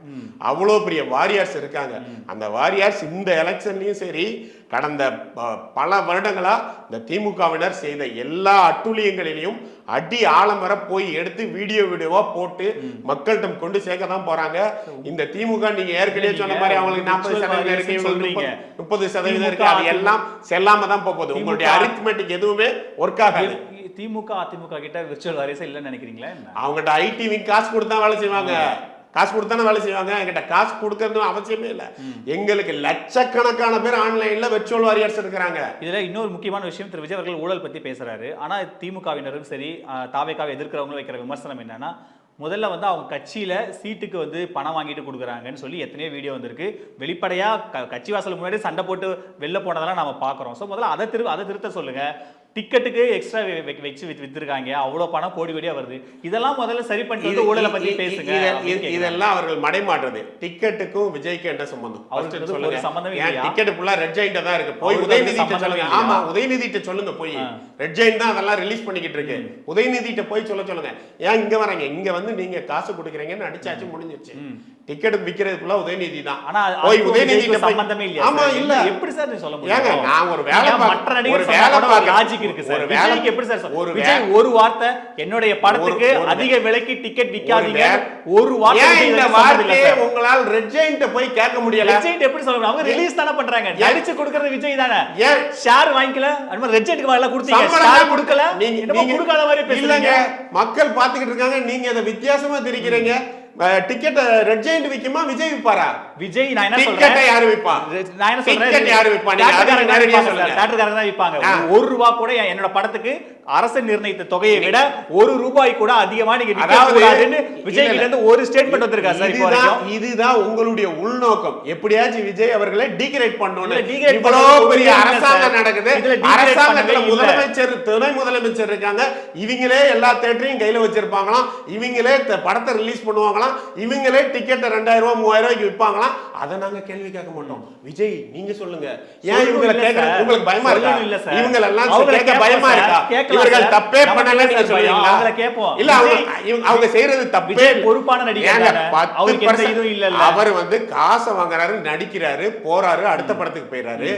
அவ்வளோ பெரிய வாரியார்ஸ் இருக்காங்க. அந்த வாரியார்ஸ் இந்த எலெக்ஷன்லயும் சரி கடந்த பல வருடங்களா இந்த திமுகவினர் செய்த எல்லா அட்டூழியங்களிலையும் அடி ஆழம் வர போய் எடுத்து வீடியோவா போட்டு மக்கள்கிட்ட கொண்டு சேர்க்க தான் போறாங்க. இந்த திமுக நீங்க ஏற்கனவே சொன்ன மாதிரி அவங்களுக்கு 40% இருக்கு, 30% இருக்கு, அது எல்லாம் செல்லாம தான் போகுது. உங்களுடைய அரித்மெட்டிக் எதுவுமே ஒர்க் ஆகாது. திமுக அதிமுக கிட்ட விர்ச்சுவல் வாரிசு இல்லைன்னு நினைக்கிறீங்களா? அவங்ககிட்ட ஐடி காசு கொடுத்தா வேலை செய்வாங்க, காசு கொடுத்தானே வேலை செய்வாங்க. என்கிட்ட காசு கொடுக்கறது அவசியமே இல்லை. எங்களுக்கு லட்சக்கணக்கான பேர் ஆன்லைன்ல விர்ச்சுவல் வாரியர்ஸ் இருக்கிறாங்க. இதுல இன்னொரு முக்கியமான விஷயம், திரு விஜய் அவர்கள் ஊழல் பத்தி பேசுறாரு. ஆனா திமுகவினரும் சரி தாவேக்காவை எதிர்க்கிறவங்களும் வைக்கிற விமர்சனம் என்னன்னா, முதல்ல வந்து அவங்க கட்சியில சீட்டுக்கு வந்து பணம் வாங்கிட்டு கொடுக்குறாங்கன்னு சொல்லி எத்தனையோ வீடியோ வந்திருக்கு. வெளிப்படையா கட்சி வாசல் முன்னாடி சண்டை போட்டு வெளில போனதெல்லாம் நம்ம பாக்குறோம். ஸோ முதல்ல அதை திருத்த சொல்லுங்க. டிக்கெட்டுக்கு எக்ஸ்ட்ரா வச்சு வித்துருக்காங்க, அவ்வளவு பணம் கோடி கோடியா வருது. இதெல்லாம் முதல்ல சரி பண்ணிட்டு ஊழலை பத்தி பேசுங்க. இதெல்லாம் அவர்கள் மடைமாடுறது. டிக்கெட்டுக்கும் விஜய்க்கு என்ன சம்பந்தம்? ஒரு சம்பந்தமே இல்லையா? டிக்கெட் ஃபுல்லா ரெட் ஜெயின்ட் தான் இருக்கு. போய் உதயநிதிட்ட சொல்லுங்க. ஆமா, உதயநிதிட்ட சொல்லுங்க. போய் ரெட் ஜெயின்ட் தான் அதெல்லாம் ரிலீஸ் பண்ணிக்கிட்டு இருக்கு. உதயநிதிட்ட போய் சொல்லுங்க. ஏன் இங்க வராங்க? இங்க வந்து நீங்க காசு கொடுக்குறீங்கன்னு அடிச்சாச்சு, முடிஞ்சிருச்சு. டிக்கெட் விக்கிறதுக்குள்ள உதயநிதி தான். ஆனா போய் உதயநிதிட்ட சம்பந்தமே இல்லையா? ஆமா, இல்ல. எப்படி சார் சொல்ல முடியும்? ஏங்க நான் ஒரு வேலை மற்ற நடிகர் லாஜிக் இருக்கு சார். விஜய்க்கு எப்படி சார் விஜய் ஒரு வார்த்தை என்னுடைய படத்துக்கு அதிக விலைக்கு டிக்கெட் விக்காதீங்க ஒரு வார்த்தை இந்த வார்த்தையை உங்களால் ரெட் ஜெயின்ட் போய் கேட்க முடியல. ரெட் ஜெயின்ட் எப்படி சொல்ல முடியும்? அவங்க ரிலீஸ் தான பண்றாங்க. நடிச்சு கொடுக்கிறது விஜய் தானே. ஏன் ஷேர் வாங்கிக்கல? அன்ன ரெட் ஜெயின்ட்க்கு வாயில கொடுத்தீங்க, ஷேர் கொடுக்கல. நீங்க கொடுக்காத மாதிரி பேசுறீங்க. மக்கள் பாத்துக்கிட்டு இருக்காங்க, நீங்க அத வித்தியாசமா தெரிக்கிறீங்க. டிக்கெட் ரெட் ஜெயின்ட் விக்குமா, விஜய் விப்பாரா? விஜய் நான் என்ன சொல்றேன், டிக்கெட் யாரு விப்பா? நான் என்ன சொல்றேன், டிக்கெட் யாரு விப்பா? நீங்க அத நேரடியா சொல்லுங்க. தியேட்டர்காரங்க தான் விப்பாங்க. 1 ரூபாய் கூட என்னோட படத்துக்கு அரசு நிர்ணயித்த தொகையை விட 1 ரூபாய் கூட அதிகமா நீங்க விக்க கூடாதுன்னு விஜய் கிட்ட இருந்து ஒரு ஸ்டேட்மென்ட் வந்திருக்கா சார். இப்போ இதுதான் உங்களுடைய உள்நோக்கம். எப்படியாச்சும் விஜய் அவர்களை டீக்ரேட் பண்ணனும். இவ்வளவு பெரிய அரசாங்கம் நடக்குது. அரசாங்கத்துல முதலமைச்சர், துணை முதலமைச்சர் இருக்காங்க. இவங்களே எல்லா தியேட்டரையும் கையில வச்சிருப்பாங்களாம். இவங்களே படத்தை ரிலீஸ் பண்ணுவாங்க. இவங்களே டிக்கெட் 2000 ரூபாய் 3000 ரூபாய்க்கு விற்பாங்களா? அதை நாங்க கேள்வி கேட்க மாட்டோம். விஜய் நீங்க சொல்லுங்க. ஏன் இவங்களை கேட்க உங்களுக்கு பயமா இருக்கா? இவங்க எல்லாம் கேட்க பயமா இருக்கா? இவர்கள் தப்பே பண்ணலன்னு சொல்றீங்களா? அவங்கள கேட்போம். இல்ல அவங்க செய்யறது தப்பே. பொறுப்பான நடிகர். அவருக்கு எந்த இதுவும் இல்ல. அவர் வந்து காசை வாங்குறாரு, நடிக்கிறாரு, போறாரு, அடுத்த படத்துக்கு போயிறாரு.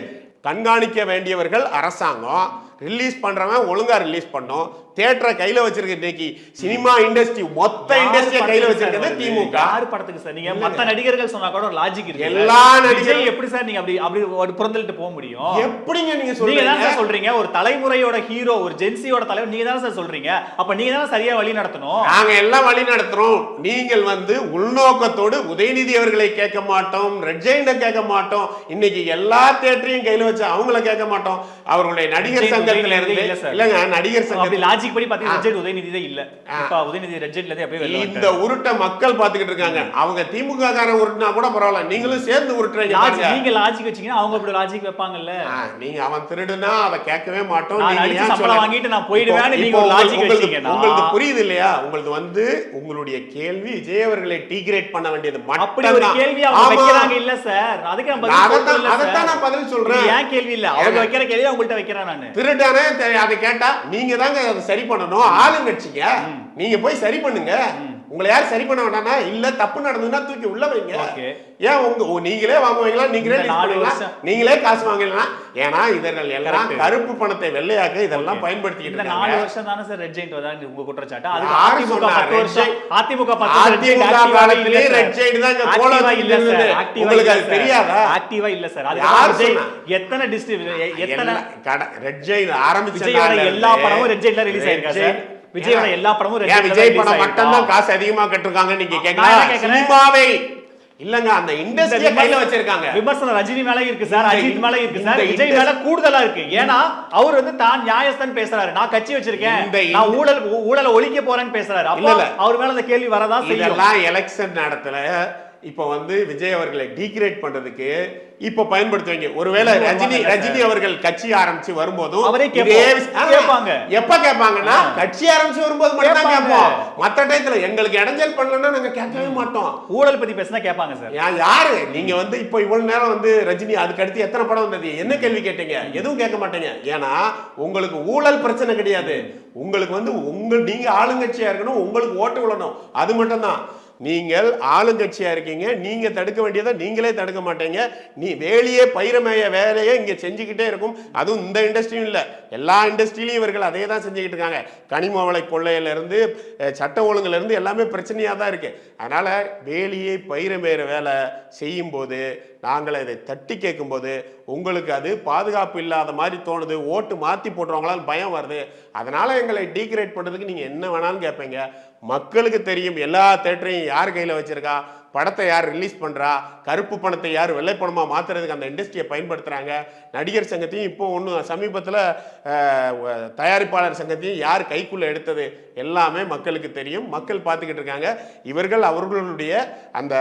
கண்காணிக்க வேண்டியவர்கள் அரசாங்கம். ரிலீஸ் பண்றவன் ஒழுங்கா ரிலீஸ் பண்ணும். தியேட்டரை கையில வச்சிருக்க இன்னைக்கு சினிமா இண்டஸ்ட்ரி, மொத்த இண்டஸ்ட்ரியை கையில வச்சிருக்கிறது திமுக. யார் படத்துக்கு சார்? நீங்க மத்த நடிகர்கள் சொன்னா கூட ஒரு லாஜிக் இருக்கு. எல்லா நடிகரும் எப்படி சார் நீங்க அப்படி ஒரு புறந்தலிட்டு போக முடியும்? எப்படிங்க நீங்க நீங்க சொல்றீங்க? தான் சார் சொல்றீங்க ஒரு தலைமுறையோட ஹீரோ, ஒரு ஜென்சியோட தலைவர் நீங்க தான் சார் சொல்றீங்க. அப்ப நீங்க தான் சரியா வழி நடத்தணும். நாங்க எல்லாம் வழி நடத்துறோம். நீங்கள் வந்து உள்நோக்கத்தோடு உதயநிதி அவர்களை கேட்க மாட்டோம், ரெட் ஜெயின்ட கேட்க மாட்டோம். இன்னைக்கு எல்லா தியேட்டரையும் கையில வச்சு அவங்கள கேட்க மாட்டோம். அவர்களுடைய நடிகர் சங்கத்துல இருந்து இல்லங்க, நடிகர் சங்கம் லாஜிக் படி பாத்தீங்கன்னா ரெட் ஜெயின்ட் உதயநிதியே இல்ல. இப்ப உதயநிதி ரெட் ஜெயின்ட்ல இருந்து அப்படியே வெளிய வந்துட்டாங்க. இந்த உருட்ட மக்கள் பாத்துக்கிட்டு இருக்காங்க. அவங்க திமுக காரன் உருட்டினா கூட பரவாயில்ல, நீங்களும் சேர்ந்து உருட்டுறீங்க. நீங்க லாஜிக் வச்சீங்கன்னா அவங்க அப்படி லாஜிக் வைப்பாங்கல்ல. நீங்க அவன் திருடுனா அதை கேட்கவே மாட்டோம். நீங்க சம்பளம் வாங்கிட்டு நான் போயிடுவேன்னு நீங்க ஒரு லாஜிக் வச்சீங்கன்னா உங்களுக்கு புரியுது இல்லையா? உங்களுக்கு வந்து உங்களுடைய கேள்வி விஜய் அவர்களை டீக்ரேட் பண்ண வேண்டியது மட்டும். அப்படி ஒரு கேள்வி அவங்க வைக்கறாங்க இல்ல சார். அதுக்கு நான் பதில் சொல்றேன். அதான் நான் பதில் சொல்றேன். ஏன் கேள்வி இல்ல, அவங்க வைக்கிற கேள்வி அவங்கள்ட்ட வைக்கிறேன் நான். திருடானே அதை கேட்டா நீங்க தாங்க அதை சரி பண்ணணும். ஆளுங்கட்சிங்க நீங்க போய் சரி பண்ணுங்க. உங்களை யாரும் சரி பண்ண வேண்டாம்னா இல்ல தப்பு நடந்ததுன்னா தூக்கி உள்ள வைங்க. ஏன் நீங்களே வாங்குவீங்களா? நீங்களே காசு வாங்கலாம். ஏன்னா இதர்கள் எல்லாம் கருப்பு பணத்தை வெள்ளையாக்க இதெல்லாம் பயன்படுத்திக்கிட்டு இருக்காங்க. 4 வருஷம் தானே சார் ரெட் ஜெயின்ட் வந்தாங்க உங்க குற்றச்சாட்டு. அதுக்கு அதிமுக 10 வருஷம் காலத்திலே ரெட் ஜெயின்ட் தான் இங்க கோலா இல்ல சார். உங்களுக்கு அது தெரியாதா? ஆக்டிவா இல்ல சார். அது எத்தனை டிஸ்ட்ரிபியூட் எத்தனை ரெட் ஜெயின்ட் ஆரம்பிச்ச எல்லா படமும் ரெட் ஜெயின்ட்ல ரிலீஸ் ஆயிருக்கு சார். விஜயோட எல்லா படமும் விஜய் படம் மட்டும் தான் காசு அதிகமா கட்டிருக்காங்க. நீங்க கேட்கலாம் சினிமாவே இல்லங்க, அந்த இண்டஸ்ட்ரியை கையில வச்சிருக்காங்க. விமர்சனம் ரஜினி மேல இருக்கு சார், அஜித் மேல இருக்கு சார், விஜய் மேல கூடுதலா இருக்கு. ஏன்னா அவர் வந்து தான் நியாயஸ்தான் பேசுறாரு. நான் கட்சி வச்சிருக்கேன், நான் ஊழலை ஒழிக்க போறேன்னு பேசுறாரு. அப்ப அவர் மேல அந்த கேள்வி வரதா செய்யும். இதெல்லாம் எலெக்ஷன் நடத்தல இப்போ வந்து விஜய் அவர்களை டீக்ரேட் பண்றதுக்கு இப்போ பயன்படுத்துவீங்க. ஒருவேளை ரஜினி அவர்கள் கட்சி ஆரம்பிச்சு வரும்போதும் அவரே கேட்பாங்க. எப்ப கேட்பாங்கன்னா கட்சி ஆரம்பிச்சு வரும்போது மட்டும் தான் கேட்போம். மத்த டயத்துல எங்களுக்கு இடைஞ்சல் பண்ணலன்னா நாங்க கேட்கவே மாட்டோம். ஊழல் பத்தி பேசினா கேட்பாங்க சார். யாரு நீங்க வந்து இப்போ இவ்வளவு நேரம் வந்து ரஜினி அதுக்கு அடுத்து எத்தனை படம் வந்தது, என்ன கேள்வி கேட்டீங்க? எதுவும் கேட்க மாட்டீங்க. ஏன்னா உங்களுக்கு ஊழல் பிரச்சனை கிடையாது. உங்களுக்கு வந்து நீங்க ஆளுங்கட்சியா இருக்கணும், உங்களுக்கு ஓட்டு விழணும், அது மட்டும் தான். நீங்கள் ஆளுங்கட்சியா இருக்கீங்க, நீங்க தடுக்க வேண்டியதை நீங்களே தடுக்க மாட்டீங்க. நீ வேலையே பயிரமேய வேலையை இங்க செஞ்சுக்கிட்டே இருக்கும். அதுவும் இந்த இண்டஸ்ட்ரியும் இல்லை, எல்லா இண்டஸ்ட்ரியிலையும் இவர்கள் அதே தான் செஞ்சுக்கிட்டு இருக்காங்க. கனிம வள கொள்ளையில இருந்து சட்ட ஒழுங்குல இருந்து எல்லாமே பிரச்சனையா தான் இருக்கு. அதனால வேலையே பயிரமேற வேலை செய்யும் போது நாங்கள் இதை தட்டி கேட்கும்போது உங்களுக்கு அது பாதுகாப்பு இல்லாத மாதிரி தோணுது, ஓட்டு மாற்றி போட்டுருவாங்களான்னு பயம் வருது. அதனால் எங்களை டீக்ரேட் பண்ணுறதுக்கு நீங்கள் என்ன வேணாலும் கேட்பீங்க. மக்களுக்கு தெரியும் எல்லா தேட்டரையும் யார் கையில் வச்சுருக்கா, படத்தை யார் ரிலீஸ் பண்ணுறா, கருப்பு பணத்தை யார் வெள்ளை பணமாக மாற்றுறதுக்கு அந்த இண்டஸ்ட்ரியை பயன்படுத்துகிறாங்க. நடிகர் சங்கத்தையும் இப்போ ஒன்று சமீபத்தில் தயாரிப்பாளர் சங்கத்தையும் யார் கைக்குள்ளே எடுத்தது எல்லாமே மக்களுக்கு தெரியும். மக்கள் பார்த்துக்கிட்டு இருக்காங்க. இவர்கள் அவர்களுடைய அந்த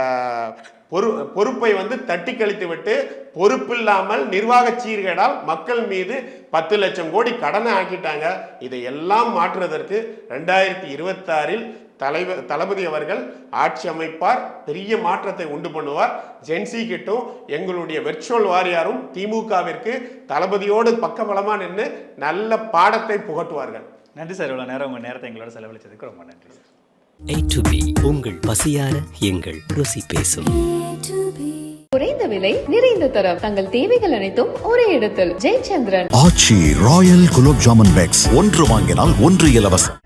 பொறுப்பை வந்து தட்டி கழித்து விட்டு பொறுப்பில்லாமல் நிர்வாக சீர்கேடால் மக்கள் மீது 10 லட்சம் கோடி கடனை ஆக்கிட்டாங்க. இதையெல்லாம் மாற்றுவதற்கு 2026 தளபதி அவர்கள் ஆட்சி அமைப்பார், பெரிய மாற்றத்தை உண்டு பண்ணுவார். ஜென்சி கிட்டும் எங்களுடைய வெர்ச்சுவல் வாரியாரும் திமுகவிற்கு தளபதியோடு பக்கபலமா நின்று நல்ல பாடத்தை புகட்டுவார்கள். நன்றி சார், இவ்வளவு நேரம் உங்க நேரத்தை எங்களோட செலவழிச்சதுக்கு ரொம்ப நன்றி சார். A to B உங்கள் பசியார எங்கள் ருசி பேசும். குறைந்த விலை நிறைந்த தரம் தங்கள் தேவைகள் அனைத்தும் ஒரே இடத்தில். ஜெயச்சந்திரன். ஆச்சி ராயல் குலோப் ஜாமுன் பேக்ஸ். ஒன்று வாங்கினால் ஒன்று இலவசம்.